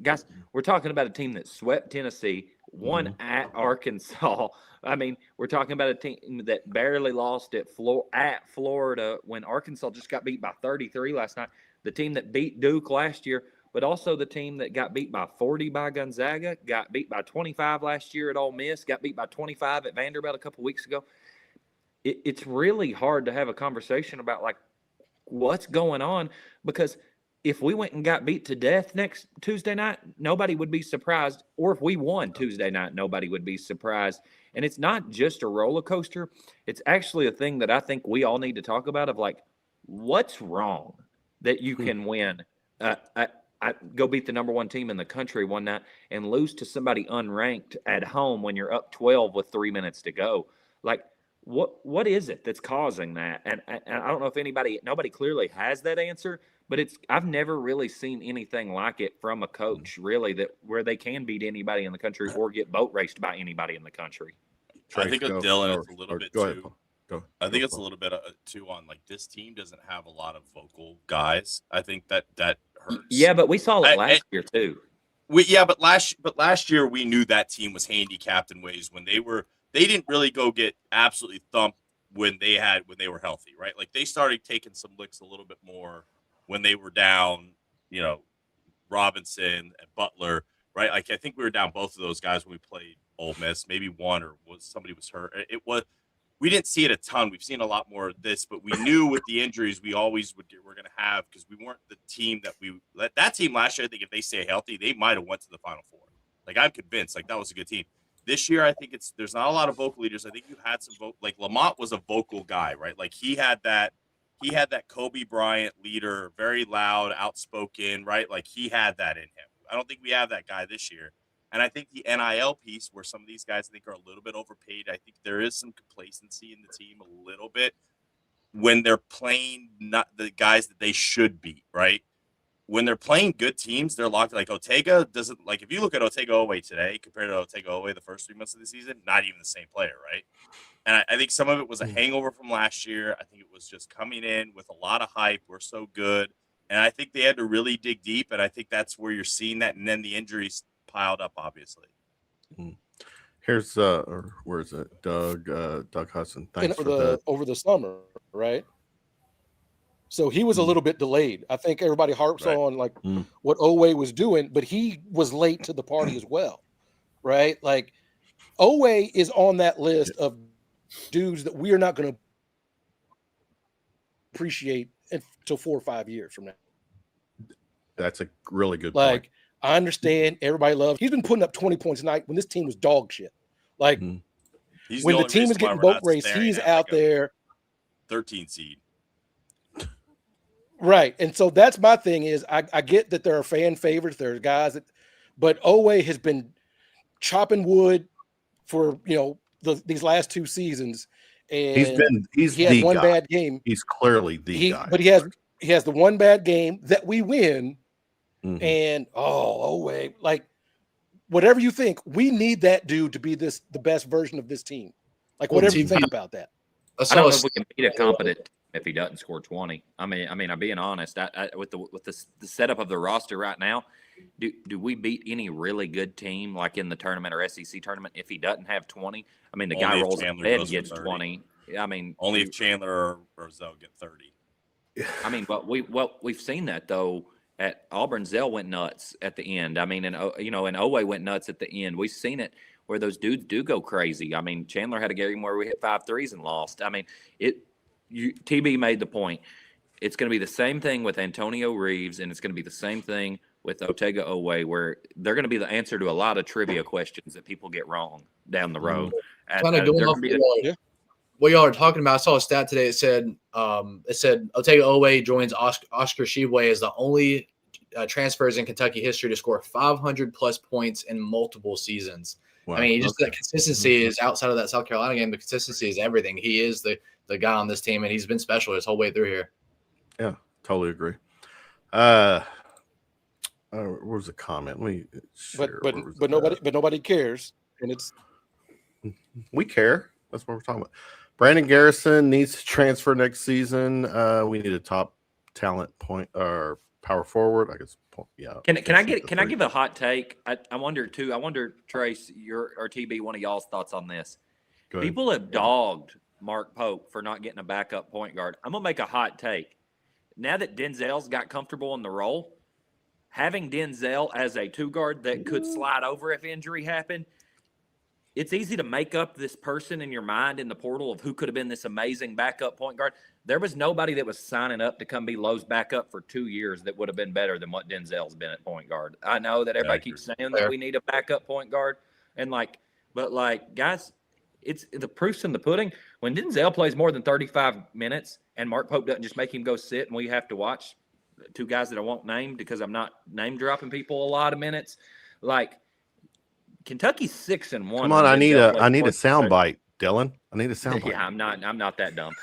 guys, we're talking about a team that swept Tennessee, won at Arkansas. I mean, we're talking about a team that barely lost at Florida when Arkansas just got beat by 33 last night. The team that beat Duke last year, but also the team that got beat by 40 by Gonzaga, got beat by 25 last year at Ole Miss, got beat by 25 at Vanderbilt a couple weeks ago. It's really hard to have a conversation about what's going on, because if we went and got beat to death next Tuesday night, nobody would be surprised. Or if we won Tuesday night, nobody would be surprised. And it's not just a roller coaster. It's actually a thing that I think we all need to talk about of what's wrong that you can win. I go beat the number 1 team in the country one night and lose to somebody unranked at home when you're up 12 with 3 minutes to go. What is it that's causing that? And I don't know if nobody clearly has that answer, but I've never really seen anything like it from a coach, really, where they can beat anybody in the country or get boat raced by anybody in the country. I think with Dylan, it's a little bit too. I think it's a little bit too on this team doesn't have a lot of vocal guys. I think that hurts. Yeah, but we saw it last year too. But last year we knew that team was handicapped in ways when they didn't really go get absolutely thumped when they were healthy, right? They started taking some licks a little bit more when they were down, Robinson and Butler, right? I think we were down both of those guys when we played Ole Miss, maybe one or somebody was hurt. We didn't see it a ton. We've seen a lot more of this, but we knew with the injuries we always were going to have, because we weren't the team that team last year. I think if they stay healthy, they might have went to the Final Four. I'm convinced that was a good team. This year, I think there's not a lot of vocal leaders. I think you had some Lamont was a vocal guy, right? He had that Kobe Bryant leader, very loud, outspoken, right? He had that in him. I don't think we have that guy this year. And I think the NIL piece, where some of these guys I think are a little bit overpaid, I think there is some complacency in the team a little bit when they're playing not the guys that they should beat, right? When they're playing good teams, they're locked. Otega doesn't if you look at Otega Owe today compared to Otega Owe the first 3 months of the season, not even the same player, right? And I think some of it was a hangover from last year. I think it was just coming in with a lot of hype. We're so good. And I think they had to really dig deep. And I think that's where you're seeing that. And then the injuries piled up, obviously. Here's where is it? Doug Hudson. Thanks for over the summer, right? So he was a little bit delayed. I think everybody harps on what Owe was doing, but he was late to the party as well, right? Oweh is on that list of dudes that we are not going to appreciate until 4 or 5 years from now. That's a really good Like, point. I understand everybody loves. He's been putting up 20 points a night when this team was dog shit. Like, He's when the only team is reason why getting we're boat not race, staring he's at, out like, a there. 13 seed. Right. And so that's my thing is I get that there are fan favorites. There are guys that, but Oweh has been chopping wood for, these last 2 seasons. And He's he has the one guy. bad game. He's clearly the guy. But he has the one bad game that we win. Mhm. And Oweh, like, whatever you think, we need that dude to be the best version of this team. Like, Well, whatever you TP think about that. I don't know if we can beat a competent team if he doesn't score 20. I mean, I'm being honest. With the setup of the roster right now, do we beat any really good team like in the tournament or SEC tournament if he doesn't have 20? I mean, the Only guy if rolls in Chandler bed goes and for gets 30. 20. I mean, Only if Chandler or Zell get 30. I mean, but we've seen that though. At Auburn, Zell went nuts at the end. I mean, and Oweh went nuts at the end. We've seen it where those dudes do go crazy. I mean, Chandler had a game where we hit 5 threes and lost. I mean, TB made the point. It's going to be the same thing with Antonio Reeves, and it's going to be the same thing with Otega Oweh, where they're going to be the answer to a lot of trivia questions that people get wrong down the road. Kind of going off what y'all are talking about. I saw a stat today. It said Otega Oweh joins Oscar Tshiebwe as the only transfers in Kentucky history to score 500 plus points in multiple seasons. Wow. I mean, that consistency is outside of that South Carolina game. The consistency is everything. He is the guy on this team, and he's been special his whole way through here. Yeah, totally agree. Where was the comment? But nobody cares, and we care. That's what we're talking about. Brandon Garrison needs to transfer next season. We need a top talent point or power forward. I guess. Yeah. Can I give a hot take? I wonder too. I wonder, Trace, or TB, one of y'all's thoughts on this. People have dogged Mark Pope for not getting a backup point guard. I'm gonna make a hot take. Now that Denzel's got comfortable in the role, having Denzel as a 2 guard that could slide over if injury happened, it's easy to make up this person in your mind in the portal of who could have been this amazing backup point guard. There was nobody that was signing up to come be Lowe's backup for 2 years that would have been better than what Denzel's been at point guard. I know that everybody keeps saying that we need a backup point guard, but guys, it's the proof's in the pudding. When Denzel plays more than 35 minutes and Mark Pope doesn't just make him go sit and we have to watch 2 guys that I won't name because I'm not name dropping people a lot of minutes, like Kentucky's 6-1. Come on, I need a sound bite, Dylan. I need a sound bite. Yeah, I'm not that dumb.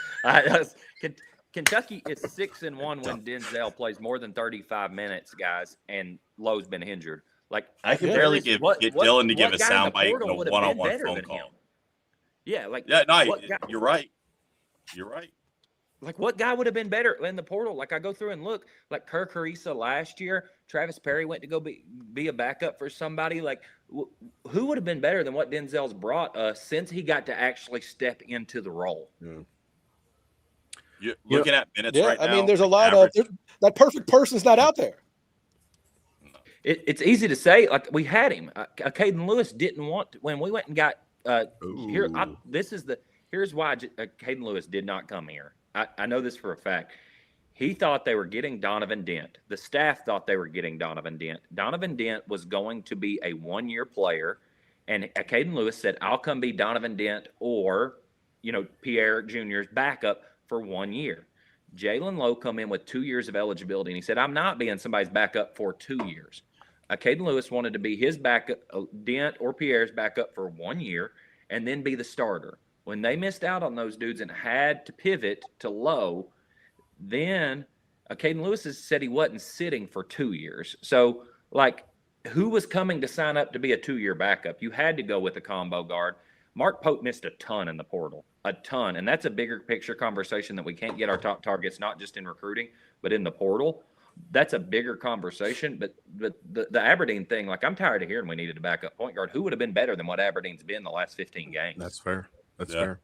Kentucky is 6-1 when Denzel plays more than 35 minutes, guys, and Lowe's been injured. Like I can barely get Dylan to give a sound bite in a one-on-one phone call. Yeah, you're right. You're right. Like, what guy would have been better in the portal? Like, I go through and look, like Kirk Harisa last year, Travis Perry went to go be a backup for somebody. Like, who would have been better than what Denzel's brought us since he got to actually step into the role? Yeah. You're looking at minutes right now. I mean, there's a lot of that perfect person's not out there. It's easy to say. Like, we had him. Caden Lewis didn't want to, when we went and got here's why Caden Lewis did not come here. I know this for a fact. He thought they were getting Donovan Dent. The staff thought they were getting Donovan Dent. Donovan Dent was going to be a 1-year player, and Caden Lewis said, "I'll come be Donovan Dent or, Pierre Jr.'s backup for 1 year." Jalen Lowe come in with 2 years of eligibility, and he said, "I'm not being somebody's backup for 2 years." Caden Lewis wanted to be his backup, Dent or Pierre's backup for 1 year, and then be the starter. When they missed out on those dudes and had to pivot to Lowe, then Caden Lewis said he wasn't sitting for 2 years. So, who was coming to sign up to be a 2-year backup? You had to go with a combo guard. Mark Pope missed a ton in the portal, a ton. And that's a bigger picture conversation that we can't get our top targets, not just in recruiting, but in the portal. That's a bigger conversation. But the Aberdeen thing, I'm tired of hearing we needed a backup point guard. Who would have been better than what Aberdeen's been the last 15 games? That's fair. That's fair.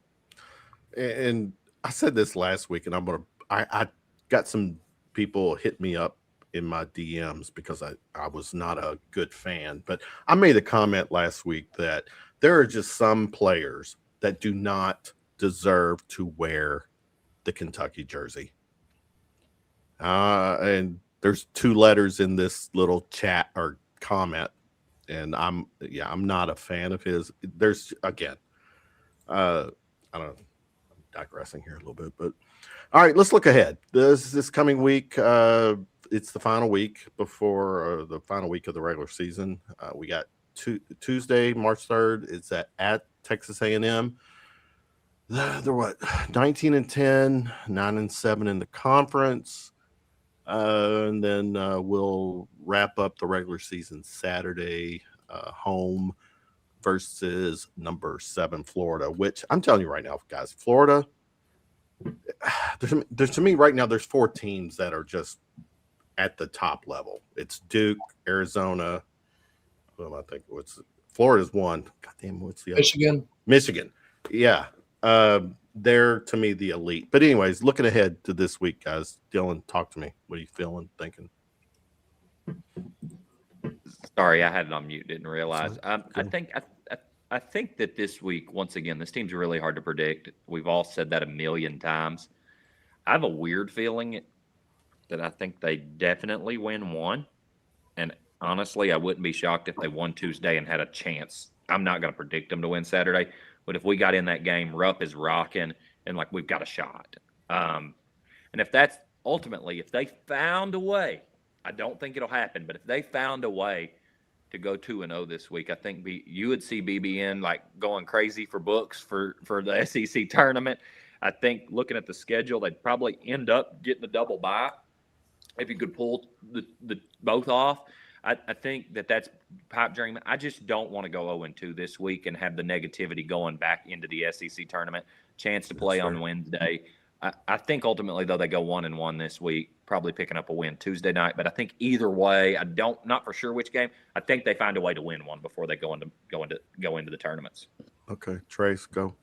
And I said this last week, and I got some people hit me up in my DMs because I was not a good fan. But I made a comment last week that there are just some players that do not deserve to wear the Kentucky jersey. And there's 2 letters in this little chat or comment, and I'm not a fan of his. There's again, I don't know, I'm digressing here a little bit, but all right, let's look ahead. This coming week, it's the final week before the final week of the regular season. We got Tuesday, March 3rd. It's at Texas A&M. They're what, 19-10, 9-7 in the conference. And then we'll wrap up the regular season Saturday, home versus number 7 Florida, which I'm telling you right now, guys, Florida, there's to me right now, there's 4 teams that are just at the top level. It's Duke, Arizona. What am I thinking? Florida's 1. God damn, what's the other? Michigan. Yeah. They're to me the elite. But anyways, looking ahead to this week, guys. Dylan, talk to me. What are you feeling, thinking? Sorry, I had it on mute. Didn't realize. I think that this week, once again, this team's really hard to predict. We've all said that a million times. I have a weird feeling that I think they definitely win one. And honestly, I wouldn't be shocked if they won Tuesday and had a chance. I'm not going to predict them to win Saturday. But if we got in that game, Rupp is rocking, and like we've got a shot. And if that's ultimately, if they found a way, I don't think it'll happen, but if they found a way to go 2-0 this week, I think you would see BBN like going crazy for books for the SEC tournament. I think looking at the schedule, they'd probably end up getting the double bye if you could pull the both off. I think that's pipe dream. I just don't want to go 0-2 this week and have the negativity going back into the SEC tournament. Chance to play on Wednesday. I think ultimately, though, they go 1-1 this week, probably picking up a win Tuesday night. But I think either way, not for sure which game. I think they find a way to win one before they go into the tournaments. Okay, Trace, go.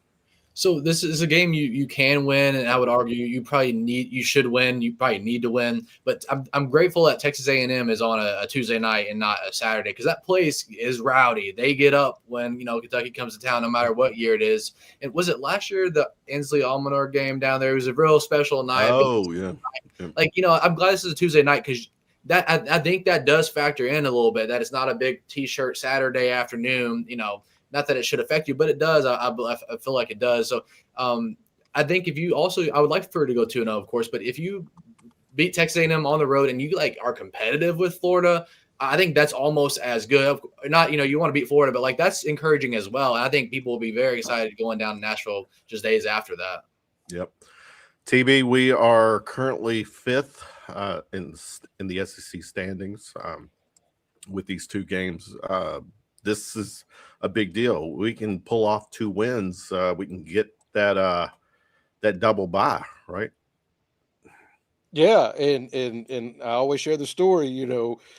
So this is a game you can win, and I would argue you should win. You probably need to win. But I'm grateful that Texas A&M is on a Tuesday night and not a Saturday, because that place is rowdy. They get up when Kentucky comes to town, no matter what year it is. And was it last year, the Inslee Almanor game down there? It was a real special night. Oh yeah. I'm glad this is a Tuesday night, because that I think that does factor in a little bit, that it's not a big T-shirt Saturday afternoon. Not that it should affect you, but it does. I feel like it does. So I think I would like for it to go 2-0, of course, but if you beat Texas A&M on the road and you are competitive with Florida, I think that's almost as good. Not, you want to beat Florida, but that's encouraging as well. And I think people will be very excited going down to Nashville just days after that. Yep. TB, we are currently 5th in the SEC standings with these 2 games. This is a big deal. We can pull off 2 wins. We can get that double bye, right? Yeah, and I always share the story.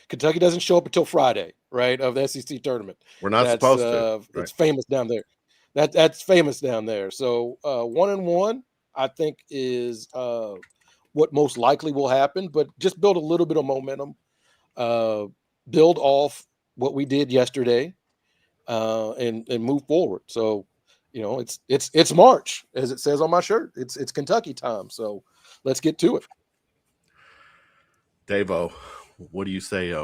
Kentucky doesn't show up until Friday, right, of the SEC tournament. We're not supposed to. Right? It's famous down there. That's famous down there. So 1-1, I think, is what most likely will happen. But just build a little bit of momentum. Build off what we did yesterday, and move forward. So, it's March, as it says on my shirt. It's Kentucky time. So let's get to it. Davo, what do you say?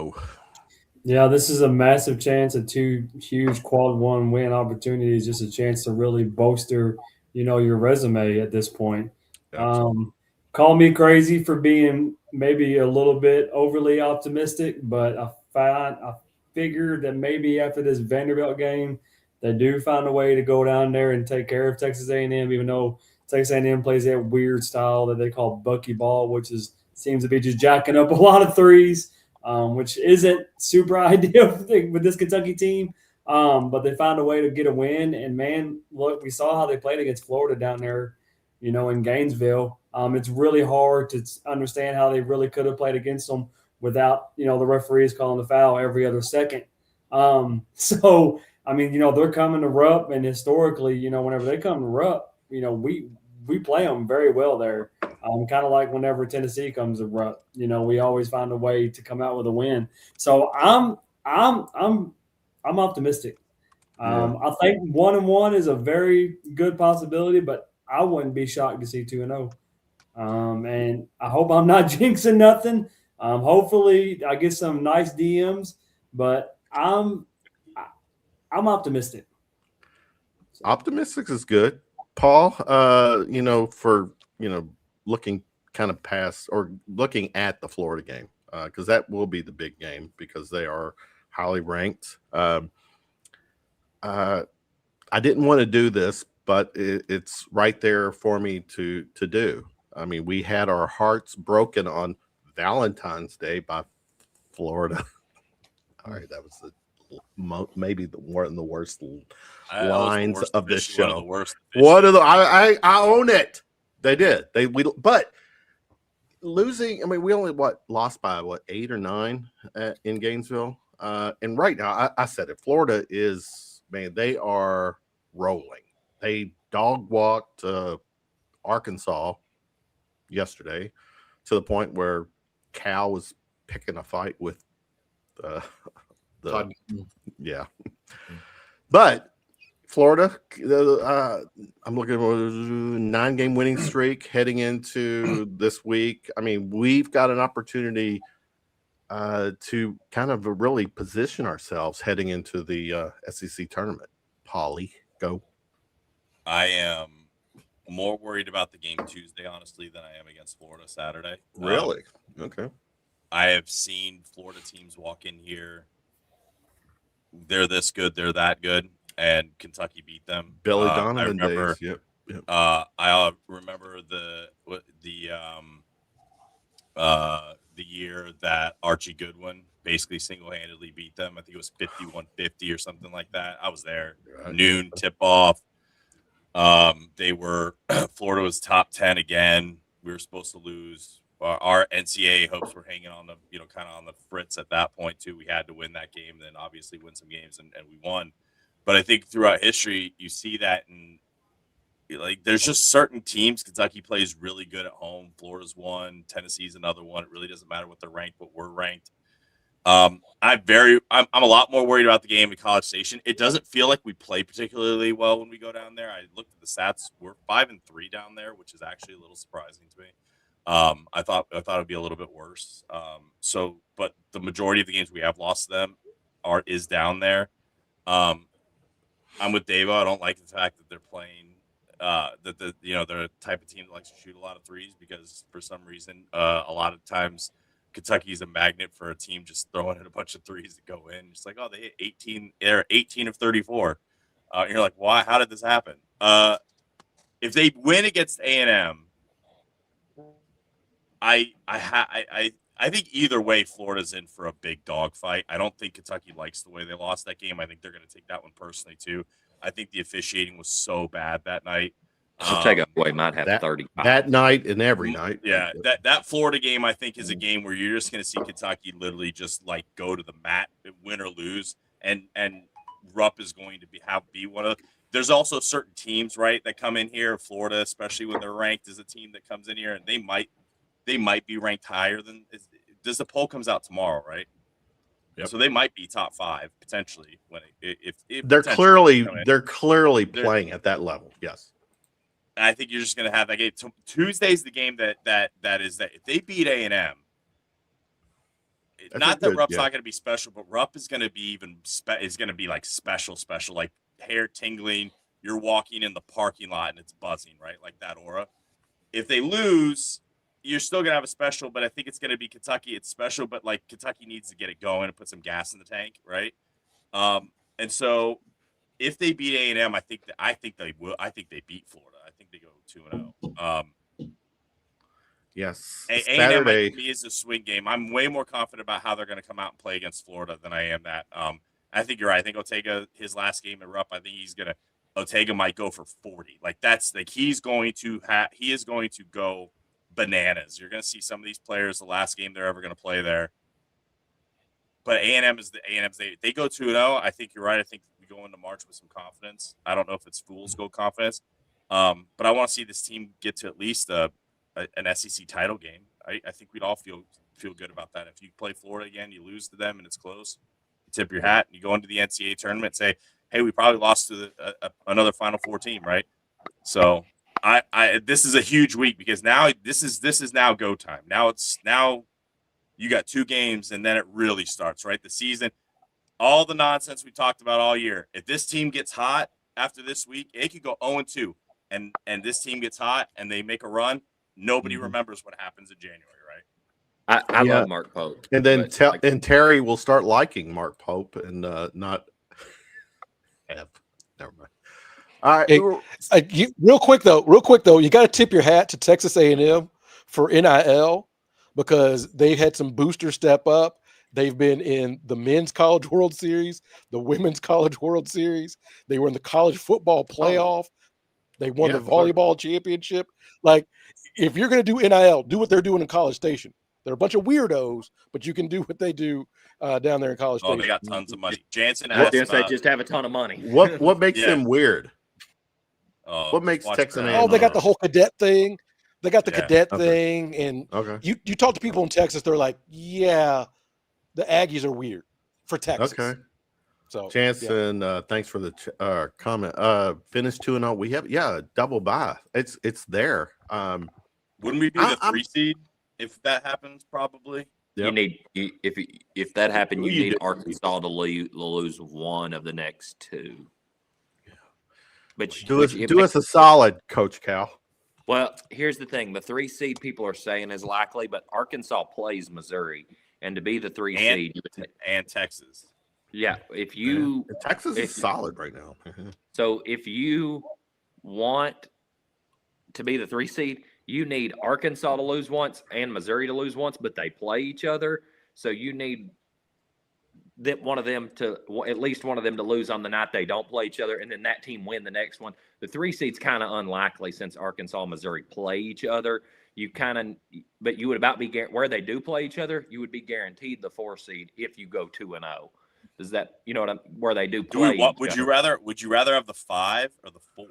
Yeah, this is a massive chance of 2 huge quad 1 win opportunities. Just a chance to really bolster, your resume at this point. Call me crazy for being maybe a little bit overly optimistic, but I figured that maybe after this Vanderbilt game, they do find a way to go down there and take care of Texas A&M, even though Texas A&M plays that weird style that they call bucky ball, which seems to be just jacking up a lot of threes, which isn't super ideal with this Kentucky team. But they found a way to get a win. And, man, look, we saw how they played against Florida down there, in Gainesville. It's really hard to understand how they really could have played against them without, the referees calling the foul every other second. So, they're coming to Rupp, and historically, whenever they come to Rupp, we play them very well there. Kind of like whenever Tennessee comes to Rupp, we always find a way to come out with a win. So I'm optimistic. I think 1-1 is a very good possibility, but I wouldn't be shocked to see 2-0. And I hope I'm not jinxing nothing. Hopefully, I get some nice DMs, but I'm optimistic. Optimistic is good, Paul. For looking kind of past or looking at the Florida game, because that will be the big game because they are highly ranked. I didn't want to do this, but it's right there for me to do. I mean, we had our hearts broken on Valentine's Day by Florida. All right, that was maybe one of the worst lines of this show. What are the? I own it. They did. But losing. I mean, we only lost by 8 or 9 in Gainesville. And right now, I said it. Florida is, man, they are rolling. They dog walked Arkansas yesterday to the point where Cal was picking a fight with yeah. But Florida, I'm looking at a 9-game winning streak heading into this week. I mean, we've got an opportunity to kind of really position ourselves heading into the SEC tournament. Polly, go. I am more worried about the game Tuesday, honestly, than I am against Florida Saturday. Really? Okay. I have seen Florida teams walk in here. They're this good, they're that good, and Kentucky beat them. Billy Donovan I remember, days. Yep. I remember the year that Archie Goodwin basically single-handedly beat them. I think it was 51-50 or something like that. I was there. Right. Noon tip-off. Florida was top 10 again. We were supposed to lose. Our NCAA hopes were hanging on the, kind of on the fritz at that point too. We had to win that game, then obviously win some games, and we won. But I think throughout history, you see that, and there's just certain teams. Kentucky plays really good at home. Florida's one, Tennessee's another one. It really doesn't matter what they're ranked, but we're ranked. I'm a lot more worried about the game in College Station. It doesn't feel like we play particularly well when we go down there. I looked at the stats. We're 5-3 down there, which is actually a little surprising to me. I thought it'd be a little bit worse. But the majority of the games we have lost to them is down there. I'm with Davo. I don't like the fact that they're playing they're a type of team that likes to shoot a lot of threes, because for some reason a lot of times Kentucky is a magnet for a team just throwing in a bunch of threes that go in. It's like, oh, they hit 18. They're 18 of 34. You're like, why? How did this happen? If they win against A&M, I think either way, Florida's in for a big dogfight. I don't think Kentucky likes the way they lost that game. I think they're going to take that one personally too. I think the officiating was so bad that night. Takeaway might have 30 that night and every night. Yeah, that Florida game, I think, is a game where you're just going to see Kentucky literally just go to the mat, win or lose, and Rupp is going to be one of. There's also certain teams, right, that come in here. Florida, especially when they're ranked, is a team that comes in here and they might be ranked higher than. The poll comes out tomorrow, right? Yep. So they might be top 5 potentially if they're clearly playing at that level. Yes. I think you're just going to have that game. Tuesday's the game that is that if they beat A&M, not that Rupp's not going to be special, but Rupp is going to be special, like hair tingling. You're walking in the parking lot and it's buzzing, right? Like that aura. If they lose, you're still going to have a special, but I think it's going to be Kentucky. It's special, but Kentucky needs to get it going and put some gas in the tank, right? And so if they beat A&M, I think they will. I think they beat Florida. I think they go 2-0. Yes. A&M to me is a swing game. I'm way more confident about how they're going to come out and play against Florida than I am that. I think you're right. I think Ortega, his last game at Rupp, I think Ortega might go for 40. He is going to go bananas. You're going to see some of these players the last game they're ever going to play there. But A&M's they go 2-0. I think you're right. I think we go into March with some confidence. I don't know if it's fool's gold confidence, but I want to see this team get to at least an SEC title game. I think we'd all feel good about that. If you play Florida again, you lose to them and it's close, you tip your hat and you go into the NCAA tournament and say, hey, we probably lost to another Final Four team, right? So this is a huge week because now this is now go time. Now you got 2 games and then it really starts, right? The season, all the nonsense we talked about all year. If this team gets hot after this week, it could go 0-2, and this team gets hot and they make a run. Nobody remembers what happens in January, right? I love Mark Pope. And then and Terry will start liking Mark Pope and not have. Never mind. All right. Real quick though, you got to tip your hat to Texas A&M for NIL because they've had some boosters step up. They've been in the Men's College World Series, the Women's College World Series. They were in the college football playoff. They won the volleyball championship. Like, if you're going to do NIL, do what they're doing in College Station. They're a bunch of weirdos, but you can do what they do down there in College Station. They got tons of money. Jansen I guess they just have a ton of money. What makes them weird? What makes Texas A&M? Oh, they got the whole cadet thing. They got the cadet thing, and you talk to people in Texas, they're like, yeah, the Aggies are weird for Texas. Okay. So Jansen, thanks for the comment. Finish 2-0. We have double bye. It's there. Wouldn't we be the 3 seed if that happens? Probably. Yep. If that happened, you need Arkansas to lose one of the next 2. But do us a solid, Coach Cal. Well, here's the thing: the 3 seed people are saying is likely, but Arkansas plays Missouri, and to be the 3 seed and Texas. Yeah, Texas is solid right now. So if you want to be the 3 seed, you need Arkansas to lose once and Missouri to lose once, but they play each other. So you need at least one of them to lose on the night they don't play each other, and then that team win the next one. The 3 seed's kind of unlikely since Arkansas and Missouri play each other. But you would about be where they do play each other. You would be guaranteed the 4 seed if you go 2-0. Does that where they do play? Would you rather have the 5 or the 4?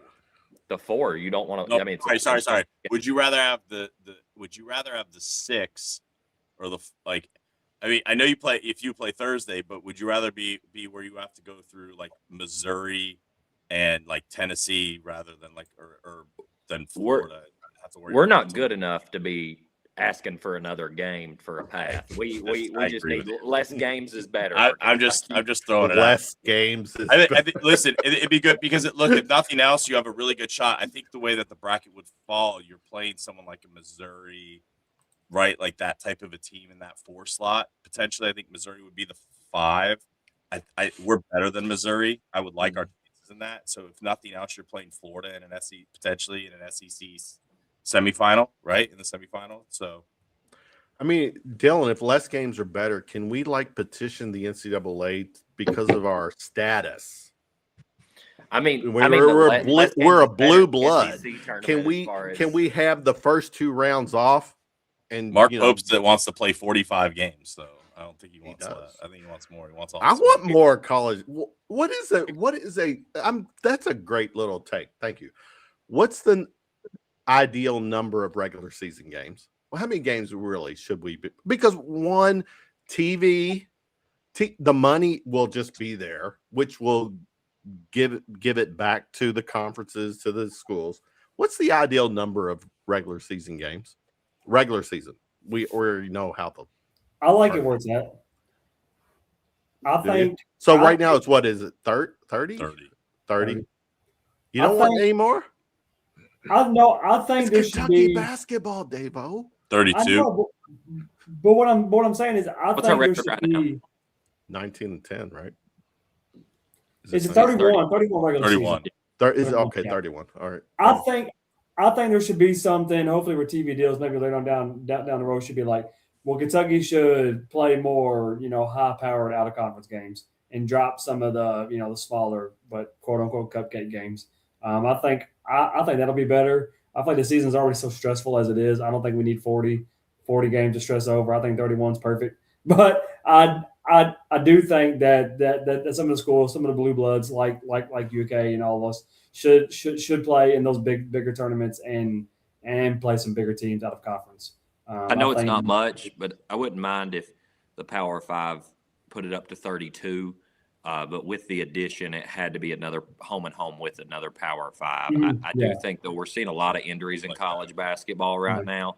The 4. You don't want to. No, sorry. Would you rather have the 6 or the like? I mean, I know you play Thursday, but would you rather be where you have to go through like Missouri and like Tennessee rather than like or than Florida? We're not good enough to be asking for another game for a path. We just need less games is better. I'm just throwing it less out. games. I think listen, it'd be good because if nothing else, you have a really good shot. I think the way that the bracket would fall, you're playing someone like a Missouri, right? Like that type of a team in that 4 slot. Potentially, I think Missouri would be the 5. We're better than Missouri. I would like our chances in that. So if nothing else, you're playing Florida in an potentially in an SEC semifinal, right? In the semifinal. So, I mean, Dylan, if less games are better, can we petition the NCAA because of our status? I mean, we're a blue blood. Can we have the first 2 rounds off? And Mark Pope wants to play 45 games, so I don't think he wants that. I think he wants more. He wants all. I want more college. What is a? That's a great little take. Thank you. What's the ideal number of regular season games? Well, how many games really should we be? Because one, the money will just be there, which will give it back to the conferences, to the schools. What's the ideal number of regular season games? Regular season. We already know how the. I like it where it's at. I think. So right now it's what is it? 30? 30. You don't want any more? I think it's there Kentucky should be basketball, Davo. 32. But what I'm saying is I think there should be 19-10, right? Is it 31? 31 regular 31. season. Is it okay? 31. All right. I think there should be something. Hopefully, with TV deals, maybe later on down the road, should be like, well, Kentucky should play more, high-powered out-of-conference games and drop some of the, the smaller but quote-unquote cupcake games. I think that'll be better. I think the season's already so stressful as it is. I don't think we need 40 games to stress over. I think 31's perfect. But I do think that some of the schools, some of the blue bloods like UK and all those should play in those bigger tournaments and play some bigger teams out of conference. I know it's not much, but I wouldn't mind if the Power 5 put it up to 32. But with the addition, it had to be another home and home with another Power 5. I Yeah. do think, though, we're seeing a lot of injuries in college basketball right now.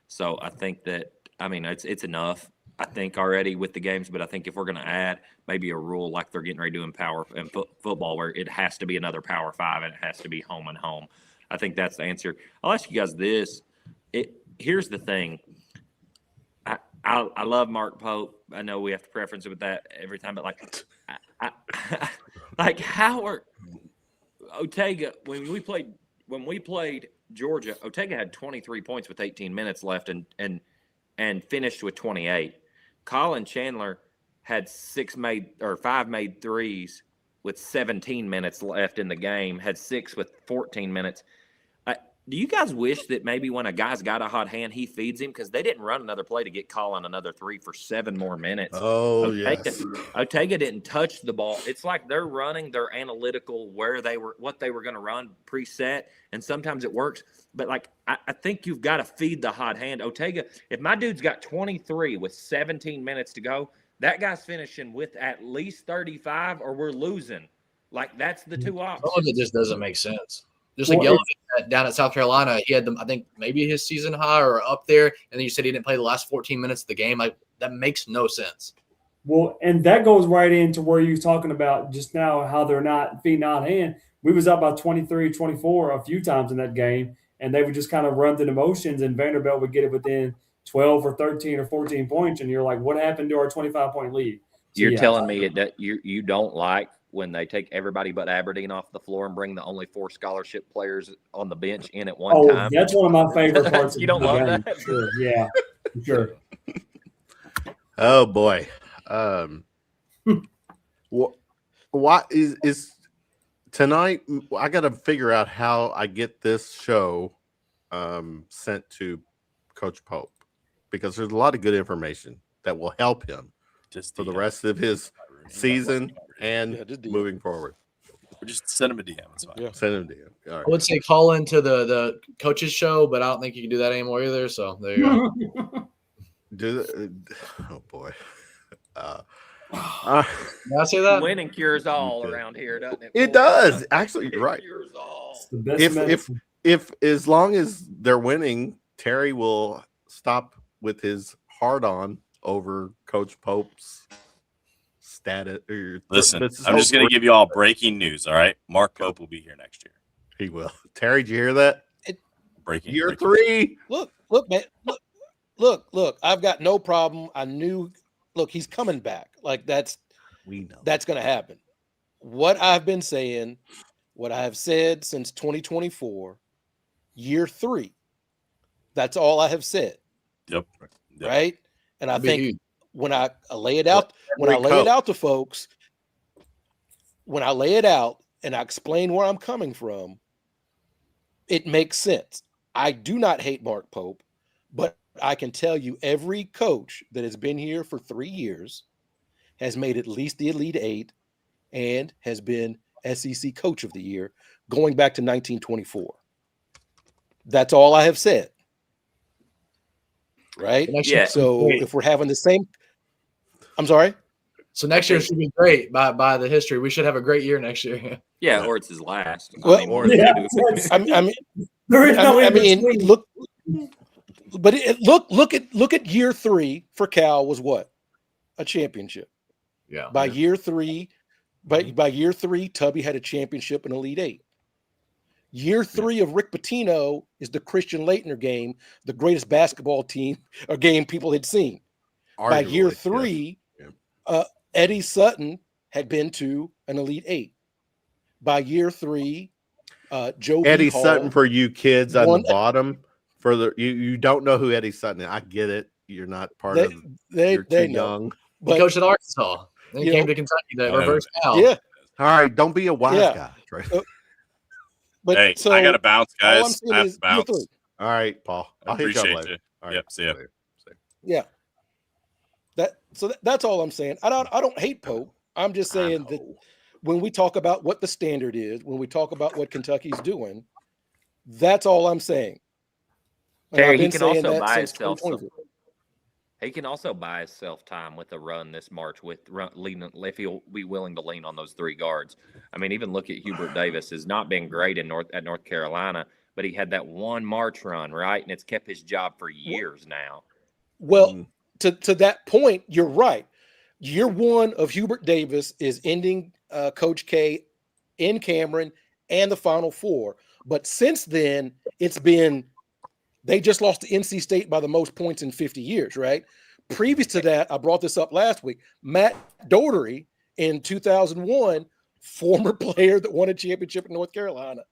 So I think that, I mean, it's enough, I think, already with the games. But I think if we're going to add maybe a rule like they're getting ready to do in power and football, where it has to be another Power 5 and it has to be home and home, I think that's the answer. I'll ask you guys this. Here's the thing. I love Mark Pope. I know we have to preference it with that every time, but like Howard Ortega, when we played Georgia, Ortega had 23 points with 18 minutes left and finished with 28. Colin Chandler had 5 made threes with 17 minutes left in the game, had 6 with 14 minutes. Do you guys wish that maybe when a guy's got a hot hand, he feeds him? Because they didn't run another play to get Colin another 3 for 7 more minutes. Oh, yes. Ortega didn't touch the ball. It's like they're running their analytical what they were going to run preset, and sometimes it works. But, like, I think you've got to feed the hot hand. Ortega, if my dude's got 23 with 17 minutes to go, that guy's finishing with at least 35 or we're losing. Like, that's the two options. Some of it just doesn't make sense. Just like Yelovich down at South Carolina, he had them, I think maybe his season high or up there, and then you said he didn't play the last 14 minutes of the game. Like, that makes no sense. Well, and that goes right into where you was talking about just now, how they're not feeding out hand. We was up by 23-24 a few times in that game, and they would just kind of run through the motions, and Vanderbilt would get it within 12 or 13 or 14 points, and you're like, what happened to our 25-point lead? So, you're telling me that you don't like when they take everybody but Aberdeen off the floor and bring the only 4 scholarship players on the bench in at one time? That's one of my favorite parts. You don't love that? Sure. Yeah, sure. Oh boy. What is tonight? I got to figure out how I get this show sent to Coach Pope, because there's a lot of good information that will help him just for the rest of his season and moving forward. Or just send him a DM. It's fine. Yeah. Send him a DM. All right. I would say call into the coaches show, but I don't think you can do that anymore either. So there you go. Oh boy. Did I say that? Winning cures all around here, doesn't it? It does. Actually, you're right. Cures all. It's the best If as long as they're winning, Terry will stop with his hard on over Coach Pope's status. Listen, I'm just going to give you all breaking news. All right, Mark Pope will be here next year. He will. Terry, did you hear that? Breaking year 3. Look, man. Look. I've got no problem. I knew. Look, he's coming back. Like that's going to happen. What I've been saying, what I have said since 2024, year 3. That's all I have said. Yep. Right. And I think when I lay it out, to folks, when I lay it out and I explain where I'm coming from, it makes sense. I do not hate Mark Pope, but I can tell you every coach that has been here for 3 years has made at least the Elite 8 and has been SEC Coach of the Year going back to 1924. That's all I have said. Right? Yeah. So if we're having the same, I'm sorry. So next year should be great by the history. We should have a great year next year. Yeah, or it's his last. Well, I mean, look. But look at year 3 for Cal was what? A championship. Yeah. By year 3, by year 3, Tubby had a championship in Elite 8. Year 3 of Rick Pitino is the Christian Laettner game, the greatest basketball team or game people had seen. Arguably, by year 3, Eddie Sutton had been to an Elite 8. By year 3, Joe Eddie Hall Sutton, for you kids on the bottom. Further, you don't know who Eddie Sutton is. I get it. You're not part of. You're too young. But he coached at Arkansas. Then he came to Kentucky to reverse Cal. Yeah. All right. Don't be a wise guy. Right? But hey, so I got to bounce, guys. I have to bounce. All right, Paul. I'll hit you later. All right. Yep. See ya. Yeah. That's all I'm saying. I don't hate Pope. I'm just saying that when we talk about what the standard is, when we talk about what Kentucky's doing, that's all I'm saying. Terry, he can also buy himself He can also buy himself time with a run this March with leaning if he'll be willing to lean on those 3 guards. I mean, even look at Hubert Davis has not been great at North Carolina, but he had that one March run, right? And it's kept his job for years now. Well, to that point, you're right. Year 1 of Hubert Davis is ending Coach K in Cameron and the Final Four. But since then, they just lost to NC State by the most points in 50 years, right? Previous to that, I brought this up last week. Matt Doherty in 2001, former player that won a championship in North Carolina.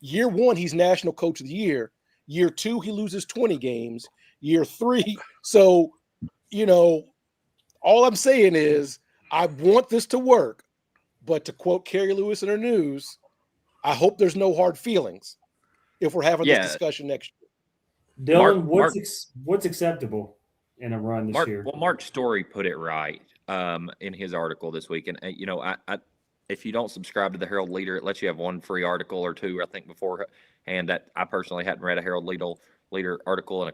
Year 1, he's National Coach of the Year. Year 2, he loses 20 games. Year 3, so, all I'm saying is I want this to work. But to quote Carrie Lewis in her news, I hope there's no hard feelings if we're having this discussion next year. Dylan, what's acceptable in a run this year? Well, Mark Story put it right in his article this week. And, I if you don't subscribe to the Herald Leader, it lets you have one free article or 2, I think, beforehand. That I personally hadn't read a Herald Leader article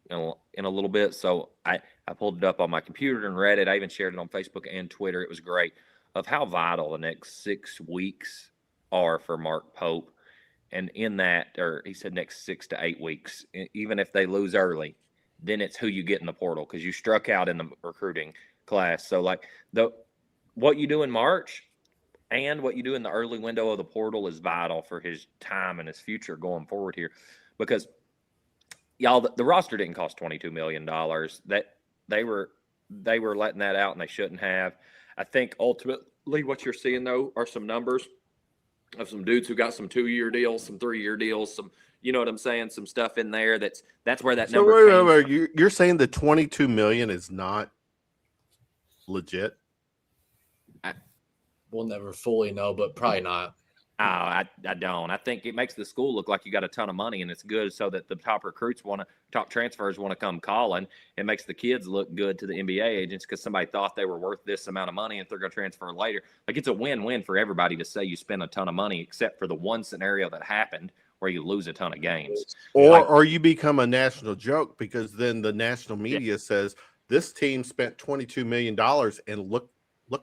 in a little bit. So I pulled it up on my computer and read it. I even shared it on Facebook and Twitter. It was great of how vital the next 6 weeks are for Mark Pope. And in that, or he said next 6 to 8 weeks, even if they lose early, then it's who you get in the portal because you struck out in the recruiting class. So like what you do in March and what you do in the early window of the portal is vital for his time and his future going forward here. Because y'all, the roster didn't cost $22 million. That they were letting that out and they shouldn't have. I think ultimately what you're seeing though are some numbers of some dudes who got some 2-year deals, some 3-year deals, some, you know what I'm saying, some stuff in there. That's where that number came from. You're saying the $22 million is not legit? We'll never fully know, but probably not. I don't. I think it makes the school look like you got a ton of money, and it's good so that the top transfers want to come calling. It makes the kids look good to the NBA agents because somebody thought they were worth this amount of money and they're going to transfer later. Like, it's a win-win for everybody to say you spend a ton of money, except for the one scenario that happened where you lose a ton of games. Or you become a national joke because then the national media says this team spent $22 million and look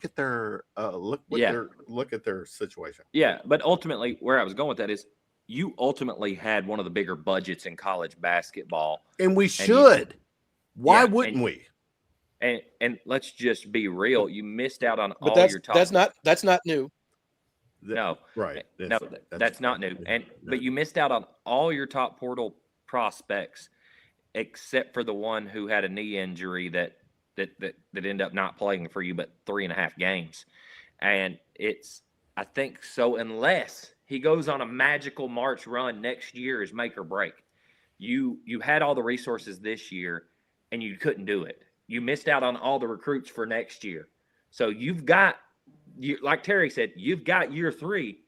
at their look at their situation. Yeah, but ultimately, where I was going with that is, you ultimately had one of the bigger budgets in college basketball, and we should. Why wouldn't we? And let's just be real. You missed out on all your top. That's not new. No, right. That's not new. But you missed out on all your top portal prospects, except for the one who had a knee injury that ended up not playing for you but 3.5 games. And I think so, unless he goes on a magical March run next year is make or break. You had all the resources this year and you couldn't do it. You missed out on all the recruits for next year. So like Terry said, you've got year 3,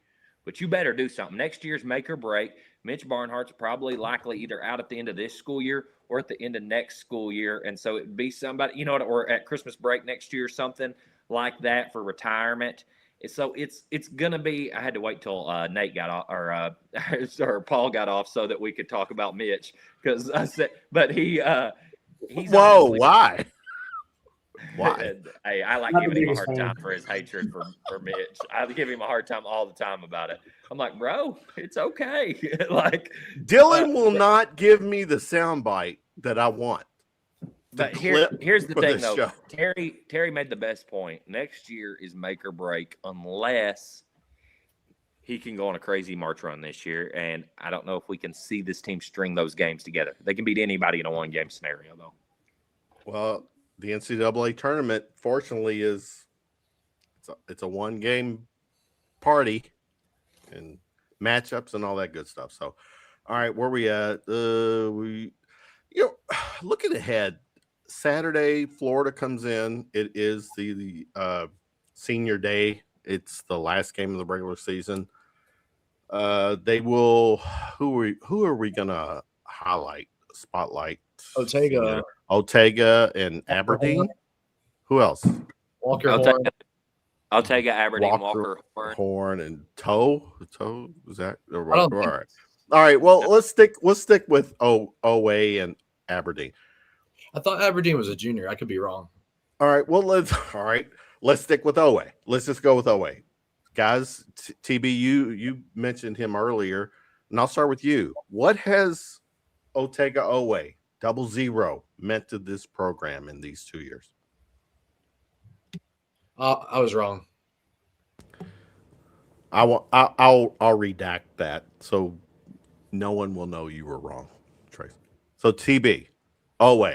but you better do something. Next year's make or break. Mitch Barnhart's probably likely either out at the end of this school year or at the end of next school year. And so it'd be somebody, or at Christmas break next year, something like that for retirement. So it's going to be, I had to wait till Nate got off or Paul got off so that we could talk about Mitch because I said, but he's whoa, why? Why? Hey, I like giving him a hard time for his hatred for Mitch. I give him a hard time all the time about it. I'm like, bro, it's okay. Like, Dylan will not give me the soundbite that I want. But here's the thing, though. Show. Terry made the best point. Next year is make or break unless he can go on a crazy March run this year. And I don't know if we can see this team string those games together. They can beat anybody in a one-game scenario, though. Well, the NCAA tournament, fortunately, it's a one-game party and matchups and all that good stuff. So, all right, where we at? Looking ahead, Saturday, Florida comes in. It is the senior day. It's the last game of the regular season. They will. Who are we gonna spotlight? Otega and Aberdeen. Who else? Otega, Aberdeen, Walker Horn, and Toe. Is that right? All right. Well, let's stick with OA and Aberdeen. I thought Aberdeen was a junior. I could be wrong. All right. Well, let's stick with Owe. Let's just go with Owe. Guys, TB, you mentioned him earlier, and I'll start with you. What has Otega Owe 00 meant to this program in these 2 years? I was wrong. I'll redact that so no one will know you were wrong, Trace. So TB, Owe,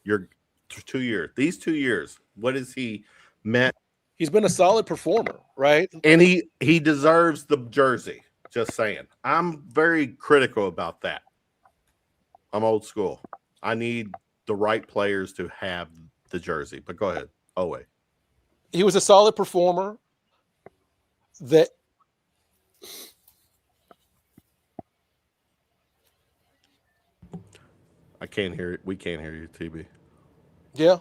you're 2 years. These 2 years, what has he meant? He's been a solid performer, right? And he deserves the jersey. Just saying. I'm very critical about that. I'm old school. I need the right players to have the jersey. But go ahead, Owe. He was a solid performer. That I can't hear it. We can't hear you, TB. yeah.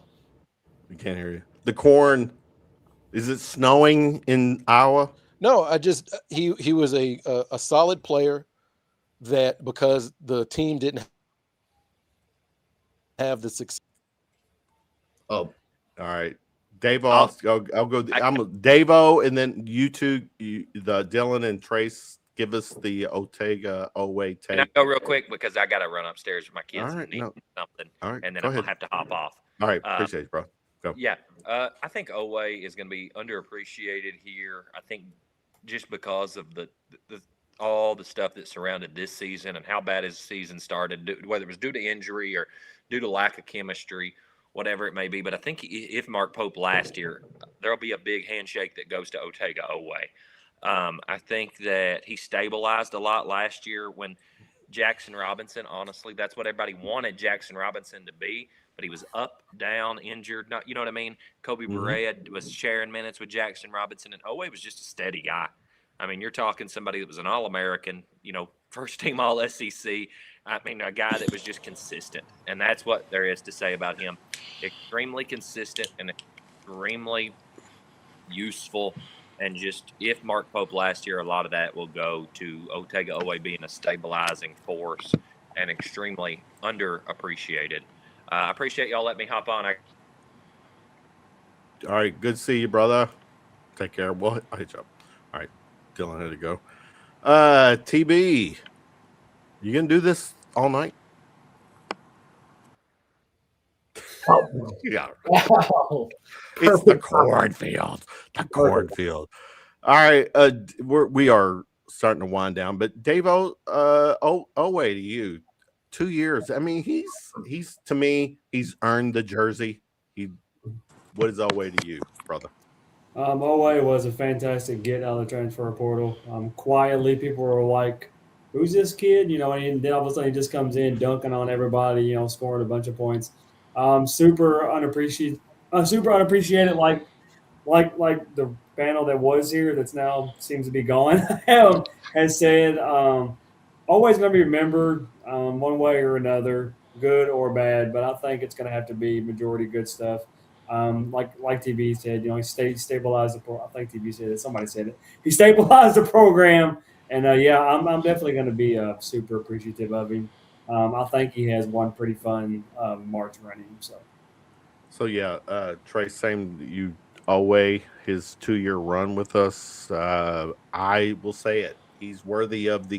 We can't hear you. The corn. Is it snowing in Iowa? No, he was a solid player that because the team didn't have the success. Oh, All right. Davo, I'll go. I'm Davo, and then you two, the Dylan and Trace, give us the Otega Owe take. Can I go real quick because I got to run upstairs with my kids All right, and need something, All right, and then go I'm gonna ahead. have to hop off. All right, appreciate it, bro. Go. Yeah, I think Owe is going to be underappreciated here. I think just because of the all the stuff that surrounded this season and how bad his season started, whether it was due to injury or due to lack of chemistry, whatever it may be. But I think if Mark Pope last year, there'll be a big handshake that goes to Otega Owe. I think that he stabilized a lot last year when Jackson Robinson, honestly, that's what everybody wanted Jackson Robinson to be. But he was up, down, injured. Not, you know what I mean? Kobe Bryant was sharing minutes with Jackson Robinson, and Owe was just a steady guy. I mean, you're talking somebody that was an All-American, first team All-SEC. I mean, a guy that was just consistent, and that's what there is to say about him. Extremely consistent and extremely useful. And just if Mark Pope last year, a lot of that will go to Otega Owe being a stabilizing force and extremely underappreciated. I appreciate y'all letting me hop on. All right, good to see you, brother. Take care. Well, I'll hit you up. All right, Dylan had to go. TB, you gonna do this all night? Yeah. It's the cornfield. The cornfield. All right, we are starting to wind down, but Dave Owe to you. 2 years. I mean, he's to me, he's earned the jersey. What is Owe to you, brother? Owe was a fantastic get out of the transfer portal. Quietly, people were like, "Who's this kid?" And then all of a sudden he just comes in dunking on everybody. Scoring a bunch of points. Super unappreciated. Like the panel that was here that's now seems to be gone has said. Always going to be remembered one way or another, good or bad. But I think it's going to have to be majority good stuff. Like TB said, he stabilized the program. I think TB said it. Somebody said it. He stabilized the program, and I'm definitely going to be super appreciative of him. I think he has one pretty fun March running. So yeah, Trey, same you Owe his 2-year run with us. I will say it. He's worthy of the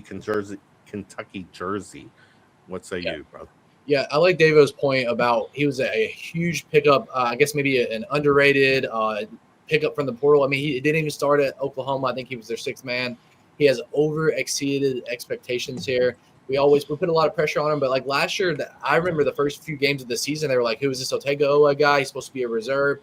Kentucky jersey. What say you, brother? Yeah, I like Davo's point about he was a huge pickup. I guess maybe an underrated pickup from the portal. I mean, he didn't even start at Oklahoma. I think he was their 6th man. He has exceeded expectations here. We put a lot of pressure on him, but like last year, I remember the first few games of the season, they were like, "Who is this Otega Owe guy? He's supposed to be a reserve.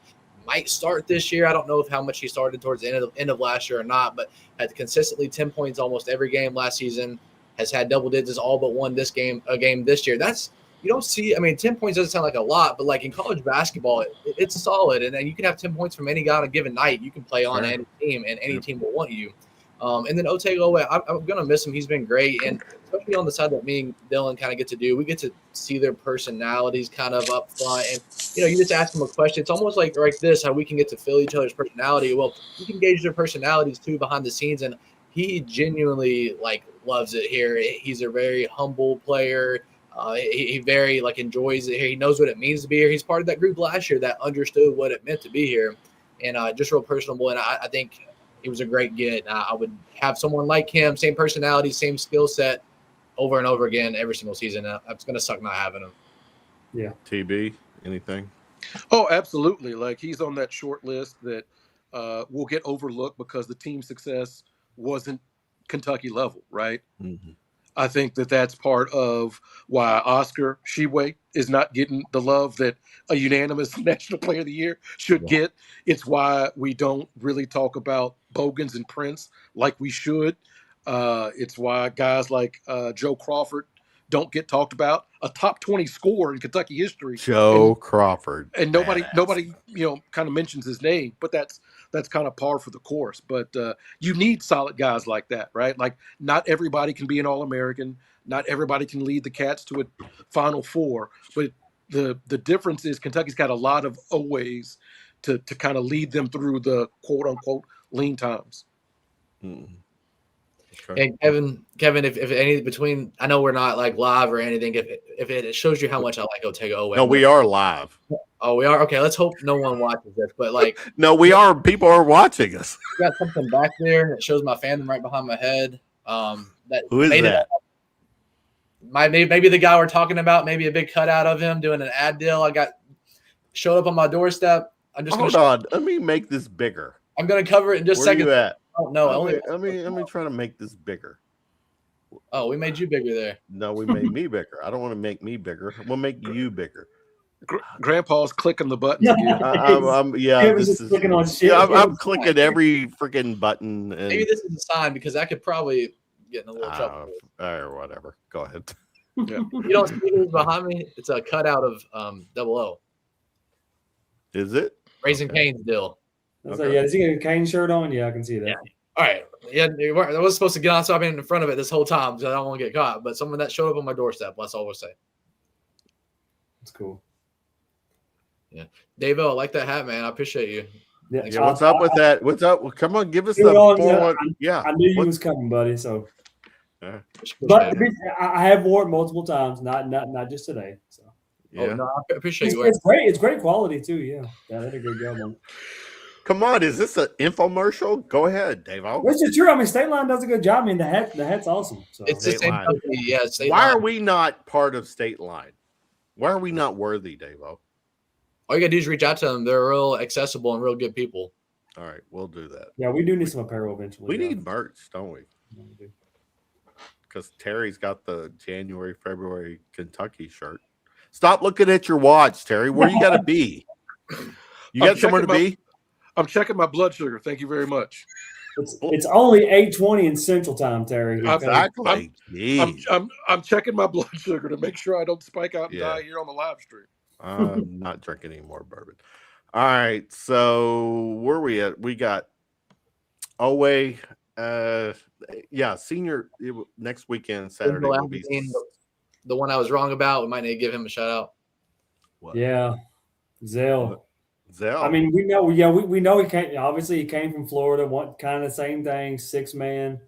Might start this year." I don't know how much he started towards the end of last year or not, but had consistently 10 points almost every game last season. Has had double digits all but one a game this year. You don't see. I mean, 10 points doesn't sound like a lot, but like in college basketball, it's solid, and then you can have 10 points from any guy on a given night. You can play on any team, and any team will want you. And then Otega Owe, I'm gonna miss him. He's been great, and especially on the side that me and Dylan kind of get to do, we get to see their personalities kind of up front, and you just ask them a question. It's almost like this, how we can get to feel each other's personality. Well, you can gauge their personalities too behind the scenes, and he genuinely loves it here. He's a very humble player. He very enjoys it here. He knows what it means to be here. He's part of that group last year that understood what it meant to be here, and just real personable. And I think he was a great get. I would have someone like him, same personality, same skill set, over and over again every single season. It's going to suck not having him. Yeah. TB, anything? Oh, absolutely. He's on that short list that will get overlooked because the team success wasn't Kentucky level, right? Mm-hmm. I think that's part of why Oscar Sheway is not getting the love that a unanimous National Player of the Year should get. It's why we don't really talk about Bogans and Prince like we should. It's why guys like Joe Crawford don't get talked about. A top 20 scorer in Kentucky history. Joe Crawford. And nobody kind of mentions his name, but that's kind of par for the course. But you need solid guys like that, right? Not everybody can be an All-American. Not everybody can lead the Cats to a Final Four. But the difference is Kentucky's got a lot of ways to kind of lead them through the quote-unquote lean times. Mm-hmm. Okay. And Kevin, if any between, I know we're not live or anything. If it shows you how much I like Otega Oweh. No, we are live. Oh, we are. Okay, let's hope no one watches this. But no, we are. People are watching us. Got something back there that shows my fandom right behind my head. Who is that? Maybe the guy we're talking about. Maybe a big cutout of him doing an ad deal. I got showed up on my doorstep. I'm just hold on. Let me make this bigger. I'm gonna cover it in just seconds. Where you at? Oh no! Let me try to make this bigger. Oh, we made you bigger there. No, we made me bigger. I don't want to make me bigger. We'll make you bigger. Grandpa's clicking the button again. I'm clicking on shit. I'm clicking every freaking button. And, maybe this is a sign because I could probably get in a little trouble. Or whatever. Go ahead. Yeah. You don't see who's behind me? It's a cutout of Double O. Is it? Raising Cane's deal. Okay. Does he get a Kane shirt on? Yeah, I can see that. Yeah. All right. Yeah, I was supposed to get on, so I've been in front of it this whole time because I don't want to get caught. But someone that showed up on my doorstep, that's all we'll say. That's cool. Yeah. Dave, I like that hat, man. I appreciate you. Yeah, what's up with that? What's up? Well, come on, give us the forward. Yeah. I knew you was coming, buddy. So, but I have worn it multiple times, not just today. So, yeah, no, I appreciate you. It's great. It's great quality too. Yeah, they did a good job on it. Come on, is this an infomercial? Go ahead, Dave. Which is true. I mean, State Line does a good job. I mean, the hat's awesome. So. It's the same company. Yeah. Why are we not part of State Line? Why are we not worthy, Dave-O? All you gotta do is reach out to them. They're real accessible and real good people. All right, we'll do that. Yeah, we do need some apparel eventually. We need merch, don't we? Yeah, we do. Because Terry's got the January, February Kentucky shirt. Stop looking at your watch, Terry. Where you got to be? You got somewhere to be? I'm checking my blood sugar. Thank you very much. It's only 8:20 in Central Time, Terry. Exactly. I'm checking my blood sugar to make sure I don't spike out and die here on the live stream. I'm not drinking any more bourbon. All right. So where are we at? We got Oweh. Senior next weekend, Saturday. Will be... The one I was wrong about. We might need to give him a shout out. What? Yeah. Zell. I mean, we know he came. Obviously, he came from Florida. What kind of same thing? 6-man,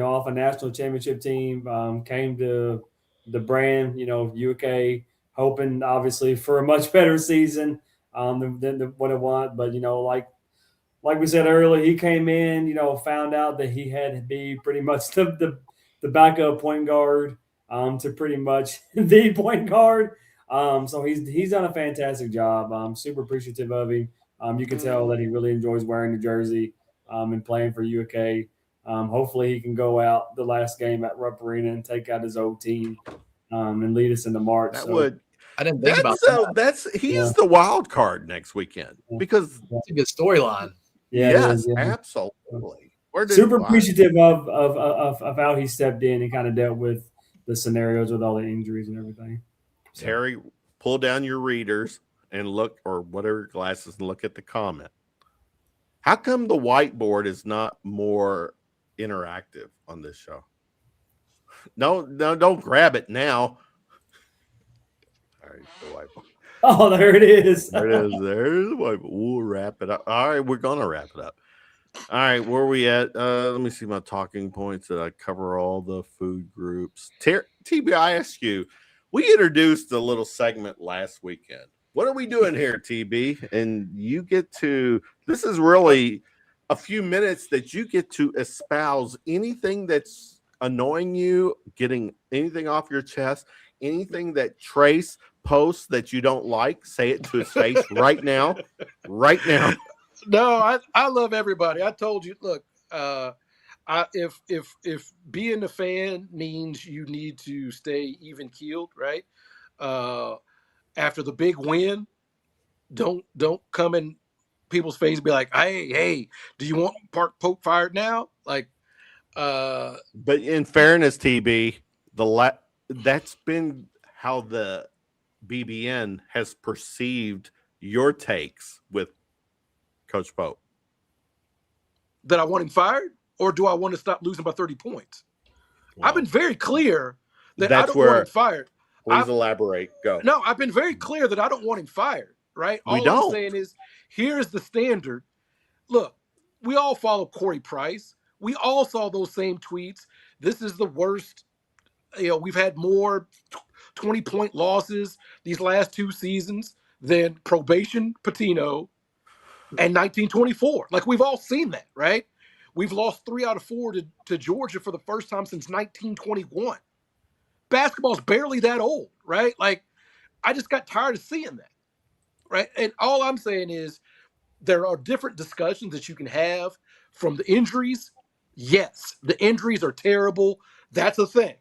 off a national championship team. Came to the brand, UK, hoping obviously for a much better season than what it was. But like we said earlier, he came in, found out that he had to be pretty much the backup point guard to pretty much the point guard. So he's done a fantastic job. I'm super appreciative of him. You can tell that he really enjoys wearing the jersey and playing for UK. Hopefully he can go out the last game at Rupp Arena and take out his old team and lead us into March. I didn't think about that. He's the wild card next weekend because it's a good storyline. Yes, absolutely. Super appreciative of how he stepped in and kind of dealt with the scenarios with all the injuries and everything. Terry, pull down your readers and look, or whatever glasses, and look at the comment. How come the whiteboard is not more interactive on this show? No, don't grab it now. All right, the whiteboard. Oh, there it is. There it is. There's the whiteboard. We'll wrap it up. All right, we're gonna wrap it up. All right, where are we at? Let me see my talking points. That I cover all the food groups. TB, I ask you, we introduced a little segment last weekend. What are we doing here, TB? And you get to, this is really a few minutes that you get to espouse anything that's annoying you, getting anything off your chest, anything that Trace posts that you don't like. Say it to his face right now. Right now. No, I love everybody. I told you, look, if being a fan means you need to stay even keeled, right? After the big win, don't come in people's face and be like, hey, do you want Park Pope fired now? Like, but in fairness, TB, that's been how the BBN has perceived your takes with Coach Pope. That I want him fired, or do I want to stop losing by 30 points? Well, I've been very clear that I that's don't where- want him fired. Please elaborate. Go. No, I've been very clear that I don't want him fired, right? We All don't. I'm saying is, here's the standard. Look, we all follow Corey Price. We all saw those same tweets. This is the worst. We've had more 20-point losses these last two seasons than probation Patino and 1924. Like, we've all seen that, right? We've lost 3 out of 4 to Georgia for the first time since 1921. Basketball's barely that old, right? Like, I just got tired of seeing that, right? And all I'm saying is there are different discussions that you can have from the injuries. Yes, the injuries are terrible. That's a thing.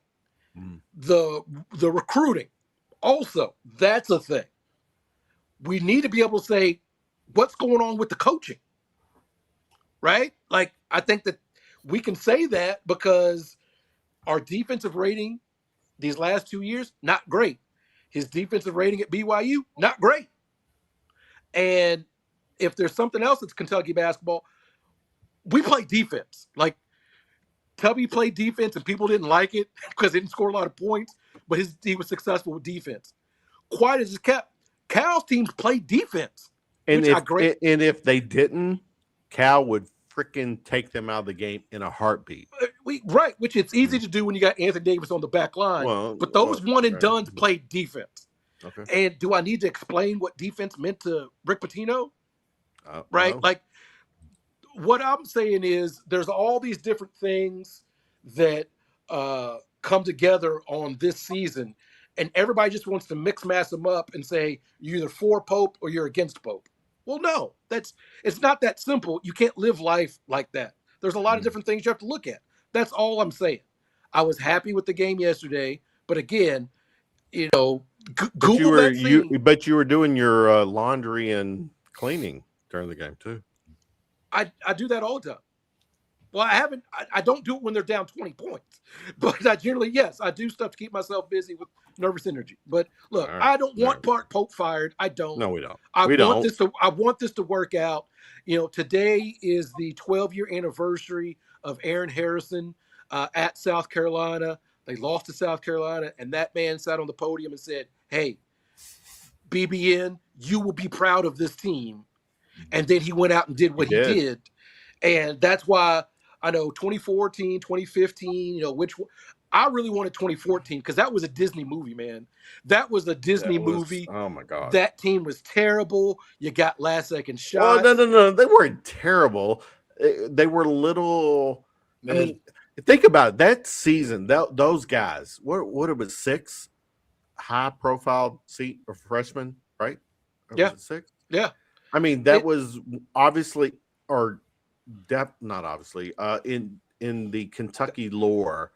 The recruiting, also, that's a thing. We need to be able to say what's going on with the coaching, right? Like, I think that we can say that because our defensive rating these last 2 years, not great. His defensive rating at BYU, not great. And if there's something else that's Kentucky basketball, we play defense. Like, Tubby played defense and people didn't like it because he didn't score a lot of points, but he was successful with defense. Quiet as it's kept, Cal's teams play defense. And if they didn't, Cal would freaking take them out of the game in a heartbeat. Right, which it's easy to do when you got Anthony Davis on the back line. But those one and dones played defense. Okay. And do I need to explain what defense meant to Rick Pitino? Right? No. Like, what I'm saying is there's all these different things that come together on this season, and everybody just wants to mix-mash them up and say you're either for Pope or you're against Pope. Well, no, it's not that simple. You can't live life like that. There's a lot of different things you have to look at. That's all I'm saying. I was happy with the game yesterday, but again, Google that scene. But you were doing your laundry and cleaning during the game too. I do that all the time. Well, I don't do it when they're down 20 points, but I generally, yes, I do stuff to keep myself busy with nervous energy. But look, All right. I don't want Pope fired. I don't. No, we don't. I want this to work out. Today is the 12-year anniversary of Aaron Harrison at South Carolina. They lost to South Carolina, and that man sat on the podium and said, "Hey, BBN, you will be proud of this team." And then he went out and did what he did. And that's why I know 2014, 2015, I really wanted 2014 because that was a Disney movie, man. That was a Disney movie. Oh, my God. That team was terrible. You got last-second shots. No. They weren't terrible. They were little. Man. I mean, think about it. That season, those guys, what it was, 6 high-profile freshmen, right? Or Yeah. was it 6? Yeah. I mean, that was obviously, or not obviously, in the Kentucky lore,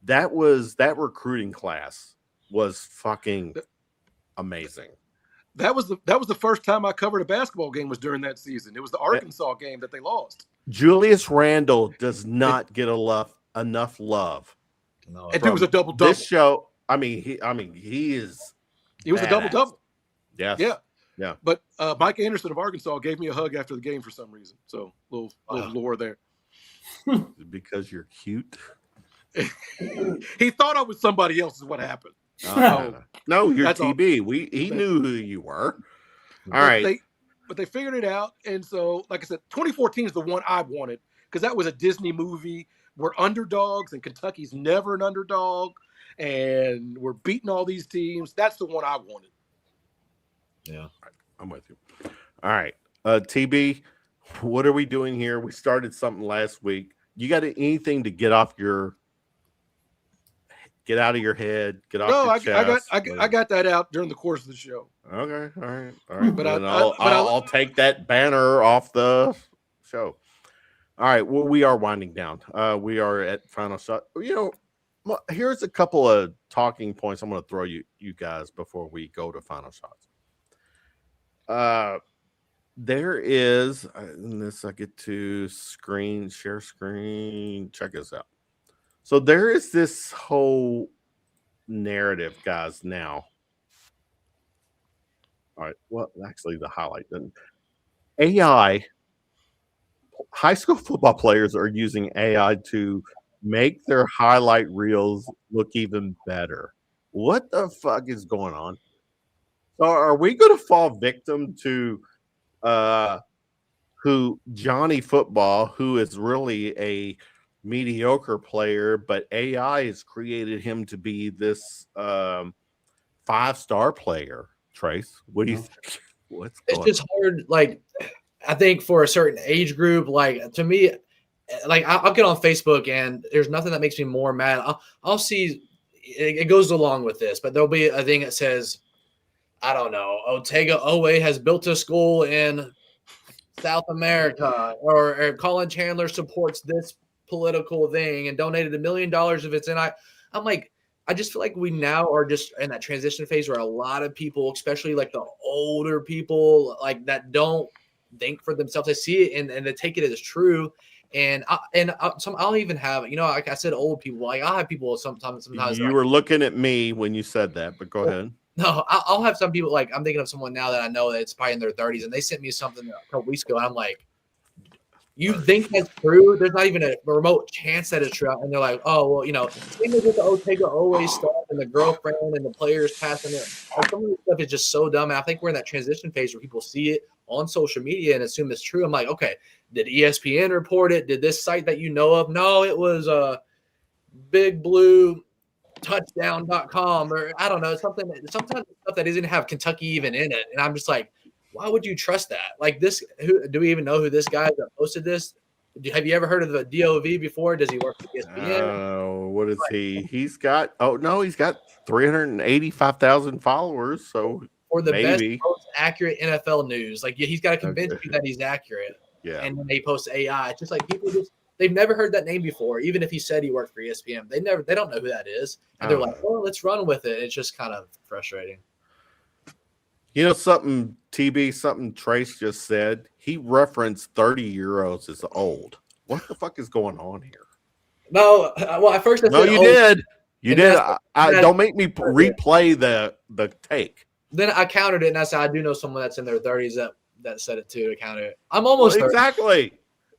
that recruiting class was fucking amazing. That was the first time I covered a basketball game was during that season. It was the Arkansas game that they lost. Julius Randle does not get enough love. No, And it was a double-double. This show, he is. He was a badass. double-double. Yes. Yeah. Yeah. But Mike Anderson of Arkansas gave me a hug after the game for some reason. So little lore there. Because you're cute. He thought I was somebody else is what happened. No, you're That's all. TB. He knew who you were. All right. But they figured it out. And so, like I said, 2014 is the one I wanted because that was a Disney movie. We're underdogs and Kentucky's never an underdog. and we're beating all these teams. That's the one I wanted. Yeah, I'm with you. All right. TB, what are we doing here? We started something last week. You got anything to get out of your head, get off your chest? I got that out during the course of the show. Okay. All right. But I'll take that banner off the show. All right. Well, we are winding down. We are at final shot. Here's a couple of talking points I'm going to throw you guys before we go to final shots. There is, I get to share screen. Check this out. So there is this whole narrative, guys, now. All right. Well, actually, the highlight didn't. AI, high school football players are using AI to make their highlight reels look even better. What the fuck is going on? So are we going to fall victim to who Johnny Football, who is really a mediocre player, but AI has created him to be this 5-star player? Trace, what do you think? It's just hard. Like, I think for a certain age group, like to me, like I'll get on Facebook and there's nothing that makes me more mad. I'll see it goes along with this, but there'll be a thing that says, I don't know, Otega Owe has built a school in South America, or Colin Chandler supports this political thing and donated $1 million of its. And I'm like, I just feel like we now are just in that transition phase where a lot of people, especially like the older people, like that don't think for themselves. They see it and they take it as true. And I'll even have, like I said, old people. Like I'll have people sometimes. You were looking at me when you said that, but go ahead. No, I'll have some people, like I'm thinking of someone now that I know that's probably in their 30s, and they sent me something a couple weeks ago, and I'm like, you think that's true? There's not even a remote chance that it's true. And they're like, oh, well, same as with the Otega always stuff and the girlfriend and the players passing it. Like, some of this stuff is just so dumb. And I think we're in that transition phase where people see it on social media and assume it's true. I'm like, okay, did ESPN report it? Did this site that you know of? No, it was Big Blue touchdown.com, or I don't know, sometimes stuff that doesn't have Kentucky even in it. And I'm just like, why would you trust that? Like this, do we even know who this guy that posted this? Have you ever heard of the DOV before? Does he work for ESPN? What is he? He's got 385,000 followers. So or the best, most accurate NFL news. Like he's got to convince you that he's accurate. Yeah. And then they post AI. It's just like people they've never heard that name before. Even if he said he worked for ESPN, they don't know who that is. And they're like, well, let's run with it. It's just kind of frustrating. Something Trace just said, he referenced 30 euros as old. What the fuck is going on here? No, well, at first I said, you did. You did. Don't make me replay the take. Then I countered it, and I said, I do know someone that's in their 30s that said it too to counter it. I'm almost 30. Exactly.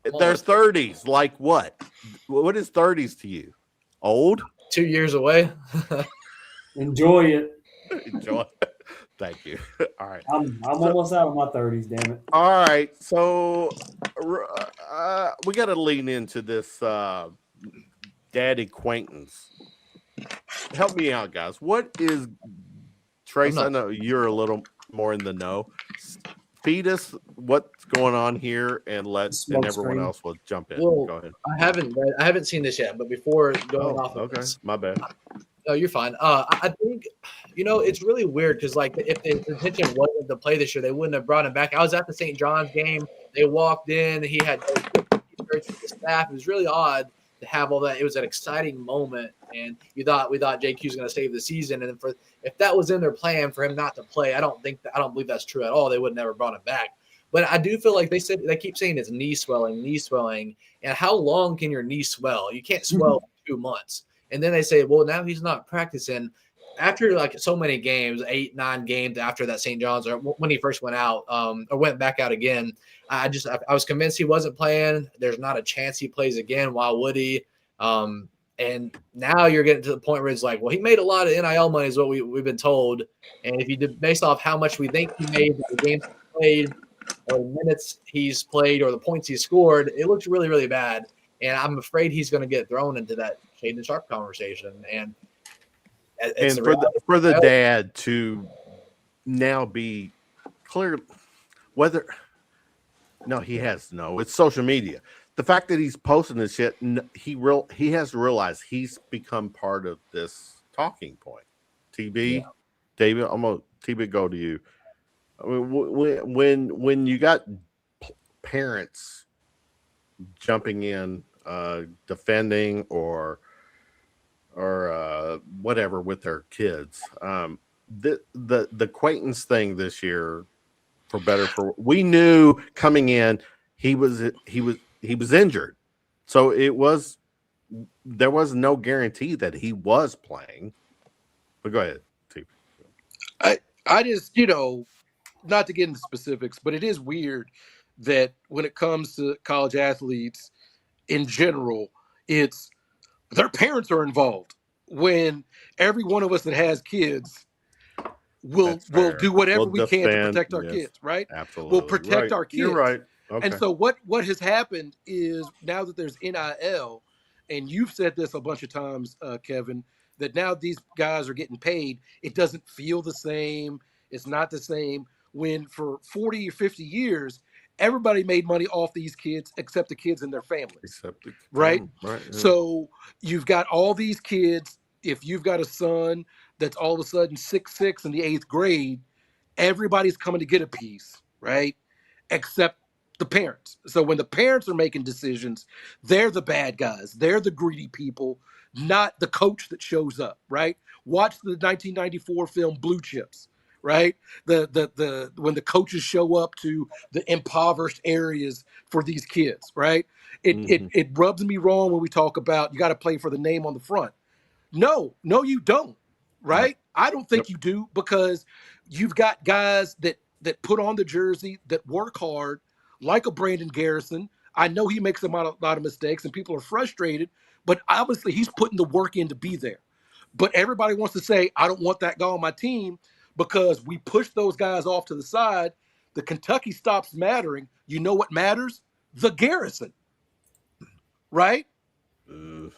They're 30s. Like what? What is 30s to you? Old? 2 years away. Enjoy it. Enjoy it. Thank you. All right. I'm almost out of my 30s, damn it. All right. So we got to lean into this dad acquaintance. Help me out, guys. What is Trace? I know you're a little more in the know. Feed us what's going on here, and everyone else will jump in. Well, go ahead. I haven't seen this yet, but before going off of this, my bad. No, you're fine. I think it's really weird because like if the intention wasn't to play this year, they wouldn't have brought him back. I was at the St. John's game. They walked in. He had the staff. It was really odd to have all that. It was an exciting moment, and we thought JQ was going to save the season. And if that was in their plan for him not to play, I don't believe that's true at all. They would have never brought him back. But I do feel like they keep saying it's knee swelling. And how long can your knee swell? You can't swell for 2 months. And then they say, well, now he's not practicing. After like so many games, 8-9 games after that St. John's, or when he first went out, or went back out again, I was convinced he wasn't playing. There's not a chance he plays again. Why would he? And now you're getting to the point where it's like, well, he made a lot of NIL money is what we've been told. And if you did based off how much we think he made, the games he played, or the minutes he's played, or the points he scored, it looks really, really bad. And I'm afraid he's going to get thrown into that Shaden Sharp conversation. And It's and the for the dad to now be clear whether he has it's social media. The fact that he's posting this shit, he has to realize he's become part of this talking point. TB, David, I'm gonna TB go to you. I mean, when you got parents jumping in, defending or whatever with their kids, the acquaintance thing this year, for better for we knew coming in he was injured, so there was no guarantee that he was playing. But go ahead, TB. I just not to get into specifics, but it is weird that when it comes to college athletes in general, it's their parents are involved. When every one of us that has kids will do whatever we can to protect our kids, right? Absolutely. We'll protect our kids. You're right. Okay. And so what has happened is now that there's NIL, and you've said this a bunch of times, Kevin, that now these guys are getting paid, it doesn't feel the same. It's not the same. When for 40 or 50 years, everybody made money off these kids except the kids and their families. Right? Right. Yeah. So you've got all these kids. If you've got a son that's all of a sudden 6'6" in the 8th grade, everybody's coming to get a piece, right? Except the parents. So when the parents are making decisions, they're the bad guys. They're the greedy people, not the coach that shows up, right? Watch the 1994 film Blue Chips. Right, the when the coaches show up to the impoverished areas for these kids, right? It rubs me wrong when we talk about you got to play for the name on the front. No, you don't, right? I don't think you do, because you've got guys that put on the jersey, that work hard, like a Brandon Garrison. I know he makes a lot of mistakes, and people are frustrated, but obviously he's putting the work in to be there. But everybody wants to say, I don't want that guy on my team, because we push those guys off to the side. The Kentucky stops mattering. You know what matters? The Garrison, right? I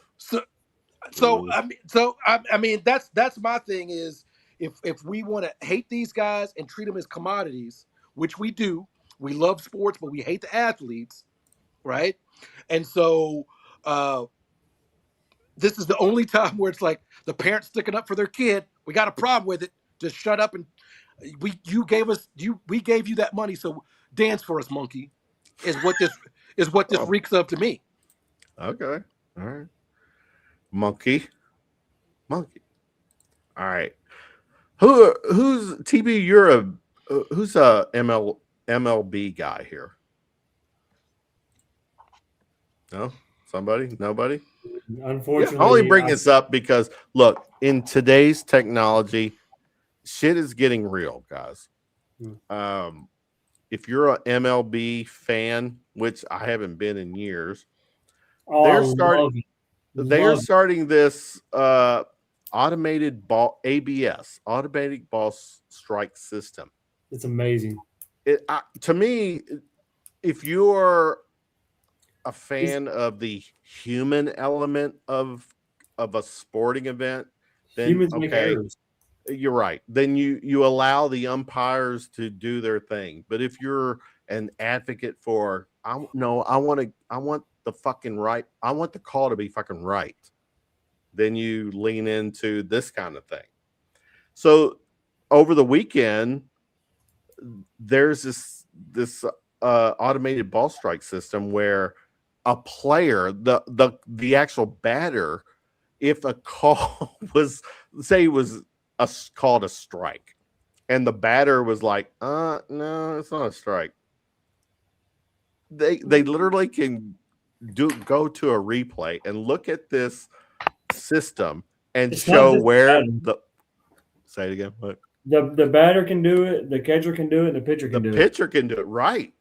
mean, that's my thing is if we want to hate these guys and treat them as commodities, which we do, we love sports, but we hate the athletes, right? And so this is the only time where it's like the parents sticking up for their kid. We got a problem with it. Just shut up and we gave you that money, so dance for us, monkey. Is what this reeks of to me. Okay, all right, monkey. All right, who's TB? You're who's a MLB guy here? No, somebody, nobody. Unfortunately, I only bring this up because look, in today's technology, shit is getting real, guys. If you're an MLB fan, which I haven't been in years, they're starting this automated ball ABS, automatic ball strike system. It's amazing. To me, if you're a fan of the human element of a sporting event, then humans make errors. You're right. Then you allow the umpires to do their thing. But if you're an advocate for, I want the fucking right. I want the call to be fucking right. Then you lean into this kind of thing. So over the weekend, there's this automated ball strike system where a player, the actual batter, if a call was called a strike, and the batter was like, no, it's not a strike. They literally can go to a replay and look at this system and show where say it again. What? The batter can do it, the catcher can do it, and the pitcher can do it. The pitcher can do it, right.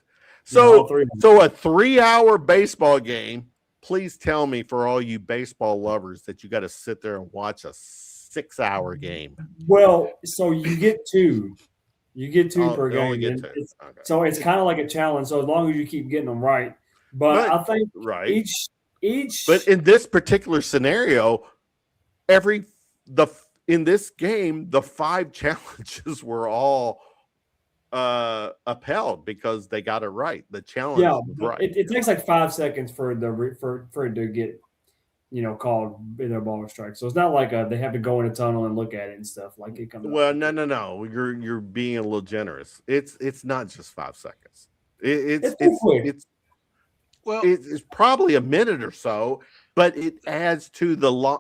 So a 3-hour baseball game, please tell me, for all you baseball lovers, that you got to sit there and watch a 6-hour game. Well, so you get two. You get two per game. Only get two. Okay. So it's kind of like a challenge. So as long as you keep getting them right. But I think each But in this particular scenario, in this game, the 5 challenges were all upheld because they got it right. The challenge Yeah, was right. it takes like 5 seconds for it to get called either ball or strike. So it's not like they have to go in a tunnel and look at it and stuff. Like it comes. Well, no. You're being a little generous. It's not just 5 seconds. It's probably a minute or so, but it adds to the long.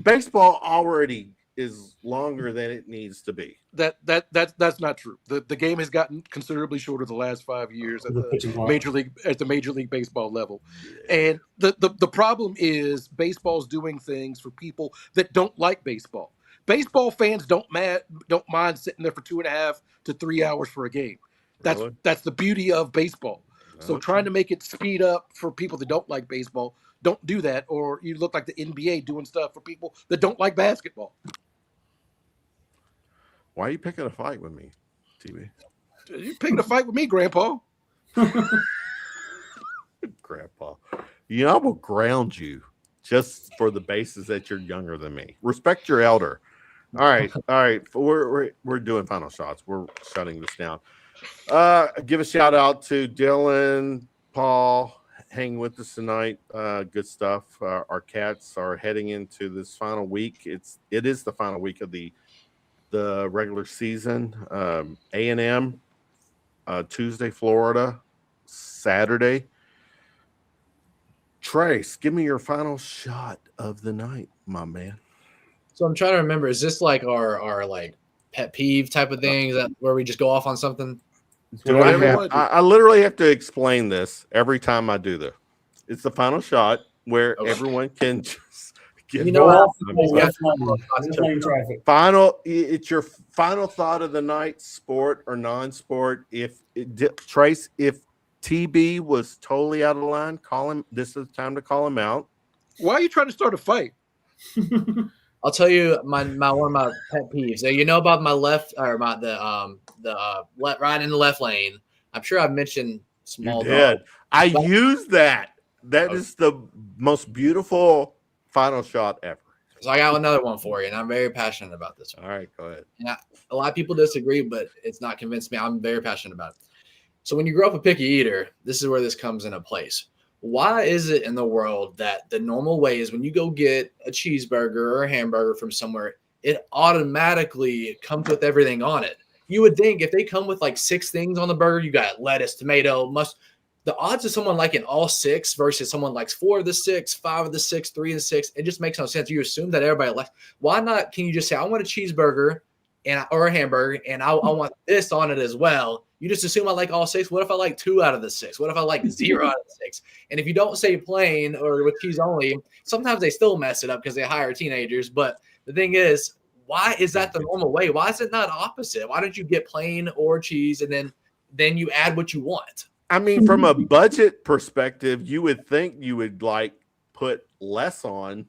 Baseball already is longer than it needs to be. That's not true. The game has gotten considerably shorter the last 5 years at the major league baseball level. And the problem is baseball's doing things for people that don't like baseball. Baseball fans don't mind sitting there for 2.5 to 3 hours for a game. That's the beauty of baseball. So trying to make it speed up for people that don't like baseball, don't do that, or you look like the NBA doing stuff for people that don't like basketball. Why are you picking a fight with me, TV? You picking a fight with me, Grandpa? Grandpa. I will ground you just for the basis that you're younger than me. Respect your elder. All right. We're doing final shots. We're shutting this down. Give a shout out to Dylan, Paul, hanging with us tonight. Good stuff. Our Cats are heading into this final week. It is the final week of the regular season. A&M, Tuesday, Florida, Saturday. Trace, give me your final shot of the night, my man. So I'm trying to remember, is this like our like pet peeve type of thing? Is that where we just go off on something? I literally have to explain this every time I do this. It's the final shot where everyone can just get final. It's your final thought of the night, sport or non-sport. Trace, if TB was totally out of line, call him. This is the time to call him out. Why are you trying to start a fight? I'll tell you my one of my pet peeves. So about my left or right in the left lane. I'm sure I've mentioned small. You did. I used that. That is the most beautiful final shot ever. So I got another one for you, and I'm very passionate about this one. All right, go ahead. Yeah, a lot of people disagree, but it's not convinced me. I'm very passionate about it. So when you grow up a picky eater, this is where this comes into place. Why is it in the world that the normal way is when you go get a cheeseburger or a hamburger from somewhere, it automatically comes with everything on it? You would think if they come with like 6 things on the burger, you got lettuce, tomato, mustard. The odds of someone liking all 6 versus someone likes 4 of the 6, 5 of the 6, 3 of the 6, it just makes no sense. You assume that everybody likes. Why not? Can you just say, I want a cheeseburger or a hamburger, and I want this on it as well? You just assume I like all 6. What if I like 2 out of the 6? What if I like 0 out of the 6? And if you don't say plain or with cheese only, sometimes they still mess it up because they hire teenagers. But the thing is, why is that the normal way? Why is it not opposite? Why don't you get plain or cheese and then you add what you want? I mean, from a budget perspective, you would think you would like put less on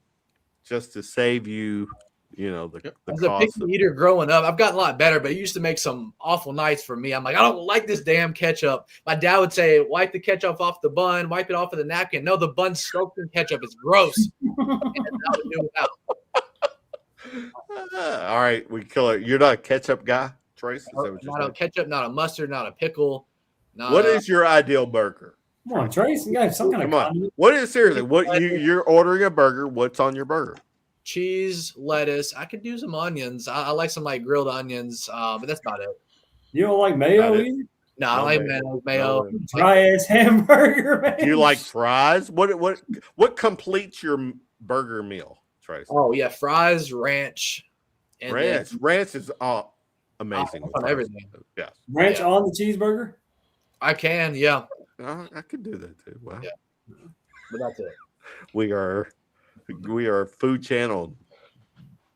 just to save you. The As a picky eater growing up, I've gotten a lot better, but it used to make some awful nights for me. I'm like, I don't like this damn ketchup. My dad would say, wipe the ketchup off the bun, wipe it off of the napkin. No, the bun's soaked in ketchup. It's gross. All right, we kill it. You're not a ketchup guy, Trace? Is that what you're not a ketchup, not a mustard, not a pickle. What is your ideal burger? Come on, Trace. You got some kind of condiment. What is seriously? What you're ordering a burger? What's on your burger? Cheese, lettuce. I could do some onions. I like some like grilled onions, but that's about it. You don't like mayo either? No, I like mayo. Dry ass hamburger, man. Do you like fries? What completes your burger meal, Trace? Oh yeah, fries, ranch. And ranch is amazing on everything. Yeah, ranch on the cheeseburger. I can, yeah. I could do that too. Wow. Yeah. But that's it. We are food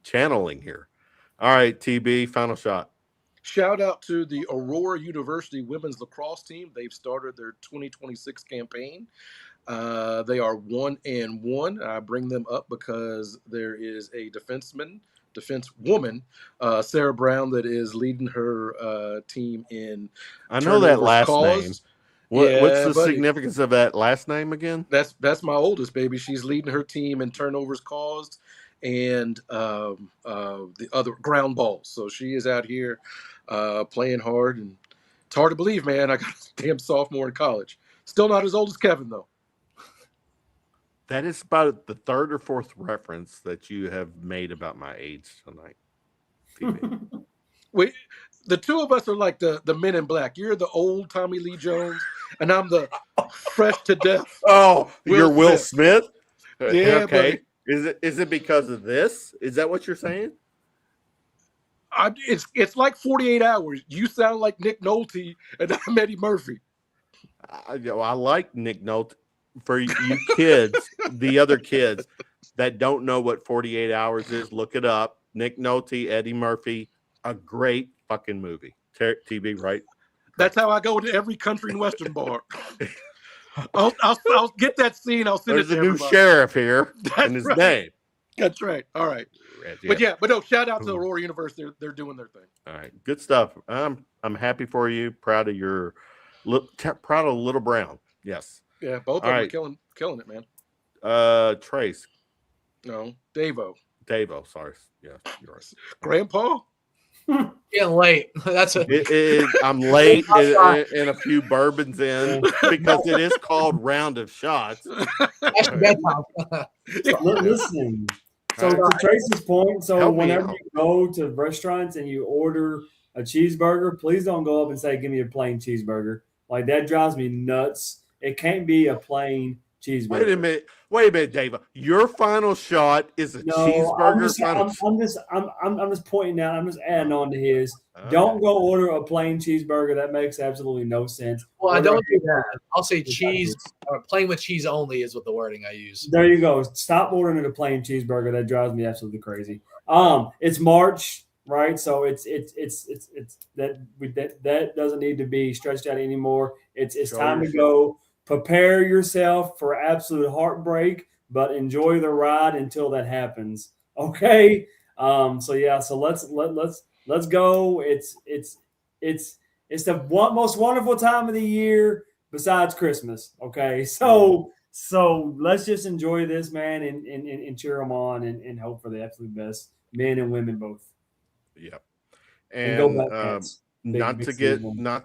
channeling here. All right, TB, final shot. Shout out to the Aurora University women's lacrosse team. They've started their 2026 campaign. They are 1-1. I bring them up because there is a defensewoman, Sarah Brown, that is leading her team in. I know that last name. What's the significance of that last name again? That's my oldest baby. She's leading her team in turnovers caused and the other ground balls. So she is out here playing hard, and it's hard to believe, man. I got a damn sophomore in college. Still not as old as Kevin, though. That is about the third or fourth reference that you have made about my age tonight. The two of us are like the men in black. You're the old Tommy Lee Jones, and I'm the fresh to death. Oh, you're Will Smith? Yeah, okay. Buddy. Is it because of this? Is that what you're saying? It's like 48 Hours. You sound like Nick Nolte, and I'm Eddie Murphy. I like Nick Nolte. For you kids, the other kids that don't know what 48 Hours is, look it up. Nick Nolte, Eddie Murphy, a great fucking movie. TV, right? That's how I go to every country and western bar. I'll get that scene. I'll send There's it to a new everybody. sheriff here, and his name. That's right. All right. Yeah. But no, shout out to Aurora University. They're doing their thing. All right, good stuff. I'm happy for you. Proud of your proud of Little Brown. Yes. Yeah, both of them are killing it, man. Trace. No, Davo. Sorry. Yeah, you're right. Grandpa. Getting late. I'm late and a few bourbons in because it is called Round of Shots. Listen. So to Tracy's point, so whenever you go to restaurants and you order a cheeseburger, please don't go up and say, "Give me a plain cheeseburger." Like that drives me nuts. It can't be a plain cheeseburger. Wait a minute, Dave. Your final shot is a cheeseburger. I'm just pointing out. I'm just adding on to his. Don't go order a plain cheeseburger. That makes absolutely no sense. Well, I don't do that. I'll say cheese. Plain with cheese only is what the wording I use. There you go. Stop ordering a plain cheeseburger. That drives me absolutely crazy. It's March, right? So it's that doesn't need to be stretched out anymore. It's time to go. Prepare yourself for absolute heartbreak, but enjoy the ride until that happens. Okay. So let's go. It's the most wonderful time of the year besides Christmas. Okay. So let's just enjoy this, man, and cheer them on and hope for the absolute best, men and women both. Yep. And go back, not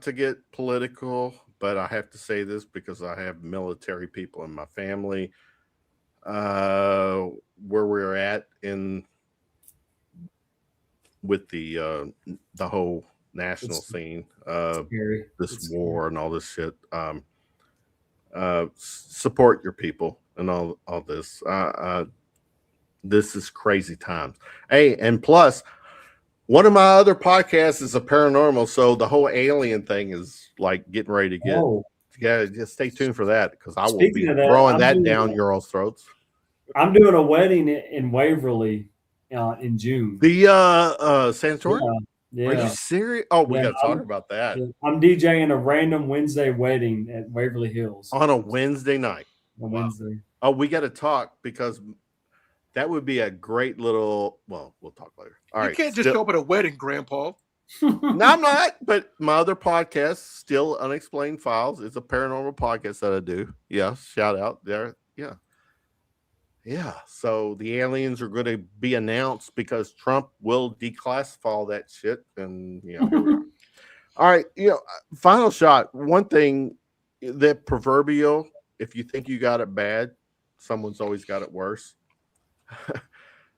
to get political, but I have to say this because I have military people in my family. Where we're at with the whole national scene, this war and all this shit. Support your people and all this. This is crazy times. Hey, and plus, one of my other podcasts is a paranormal, so the whole alien thing is like getting ready to get. Yeah, just stay tuned for that because I will be throwing that down your all's throats. I'm doing a wedding in Waverly in June. The sanatorium. Yeah. Are you serious? Oh, we got to talk about that. I'm DJing a random Wednesday wedding at Waverly Hills on a Wednesday night. Wednesday. Oh, we got to talk because that would be a great little. Well, we'll talk later. All right. You can't just show up at a wedding, Grandpa. No, I'm not. But my other podcast, Still Unexplained Files, is a paranormal podcast that I do. Yeah, shout out there. Yeah. Yeah. So the aliens are going to be announced because Trump will declassify all that shit. And, all right. Final shot. One thing that proverbial, if you think you got it bad, someone's always got it worse.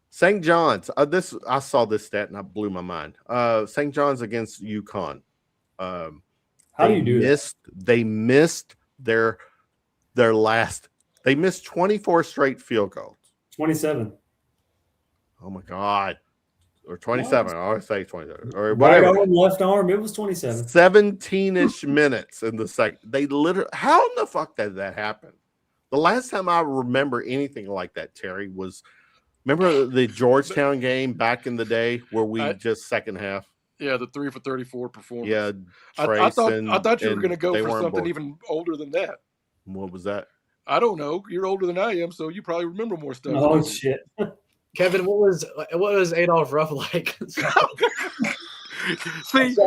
St. John's. I saw this stat and I blew my mind. St. John's against UConn. How do you do that? They missed their last. They missed 24 straight field goals. 27. Oh my God. Or 27. I always say 27. Or right whatever. arm, left arm. It was 27. 17-ish minutes in the second. They literally. How in the fuck did that happen? The last time I remember anything like that, Terry, was. Remember the Georgetown game back in the day where we just second half? Yeah, the 3 for 34 performance. Yeah, I thought you were going to go for something even older than that. What was that? I don't know. You're older than I am, so you probably remember more stuff. Oh shit, Kevin, what was Adolph Rupp like? See,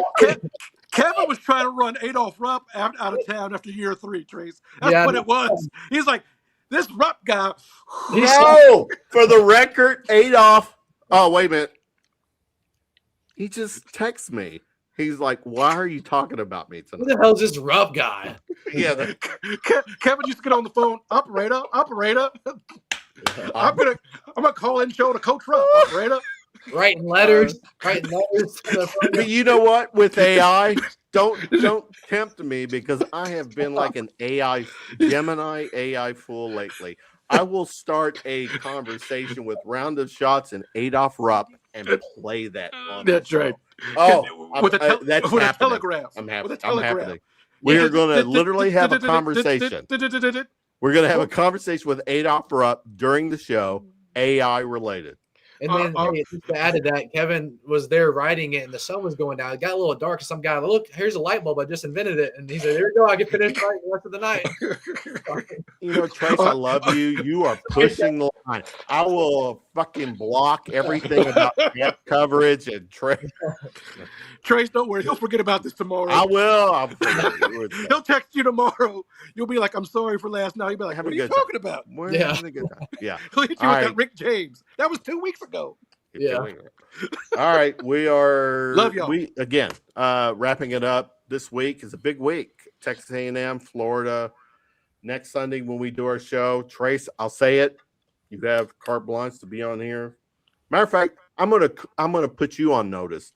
Kevin was trying to run Adolph Rupp out of town after year 3. Trace, that's what it was. He's like, This Rupp guy. No, for the record, Adolph. Oh, wait a minute. He just texts me. He's like, "Why are you talking about me Who tonight?" the hell's this Rupp guy? Yeah, Kevin used to get on the phone. Operator. I'm gonna call in show to Coach Rupp. Operator. Writing letters. but you know what? With AI, don't tempt me because I have been like an AI Gemini AI fool lately. I will start a conversation with Round of Shots and Adolph Rupp and play that on the That's show. right. Oh, With that's with a happening. telegraph. I'm happy. With a I'm telegraph. happening. We are going to literally have a conversation. We're going to have a conversation with Adolph Rupp during the show, AI related. And then hey, just to add to that, Kevin was there writing it, and the sun was going down. It got a little dark. Some guy, look, here's a light bulb. I just invented it, and he said, "There you go. I can finish writing the rest of the night." You know, Trace, I love you. You are pushing the line. I will fucking block everything about net coverage and Trace. Trace, don't worry. He'll forget about this tomorrow. I will. He'll text you tomorrow. You'll be like, "I'm sorry for last night." He'll be like, "What are you talking about?" Yeah. He'll hit you with that Rick James. That was 2 weeks ago. Yeah. All right. We are Love y'all. Wrapping it up. This week is a big week. Texas A&M, Florida. Next Sunday when we do our show, Trace, I'll say it. You have carte blanche to be on here. Matter of fact, I'm gonna put you on notice.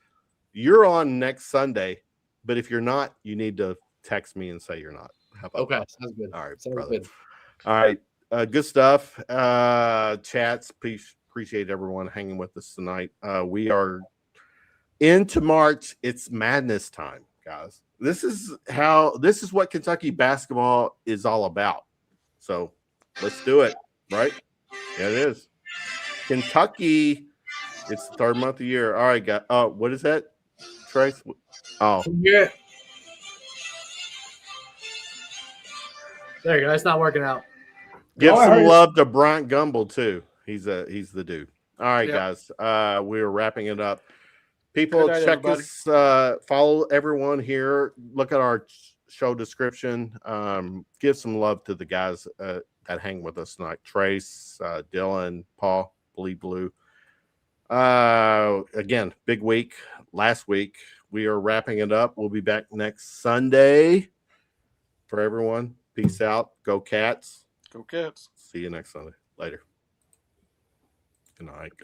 You're on next Sunday, but if you're not, you need to text me and say you're not. How about Okay, that? sounds good. All right, Sounds brother. good. All right, good stuff. Chats, appreciate everyone hanging with us tonight. We are into March. It's madness time, guys. This is what Kentucky basketball is all about. So let's do it, right? Yeah, it is. Kentucky, it's the third month of the year. All right, guys. Oh, what is that, Trace? Oh, Yeah. There you go. It's not working out. give I some heard- love to Bryant Gumbel too. He's the dude. All right, Yep. guys. We're wrapping it up. People, Good night, check everybody. us. Follow everyone here. Look at our show description. Give some love to the guys that hang with us tonight. Trace, Dylan, Paul, Bleed Blue. Again, big week. Last week we are wrapping it up. We'll be back next Sunday. For everyone, peace out. Go Cats. Go Cats. See you next Sunday. Later. Good night.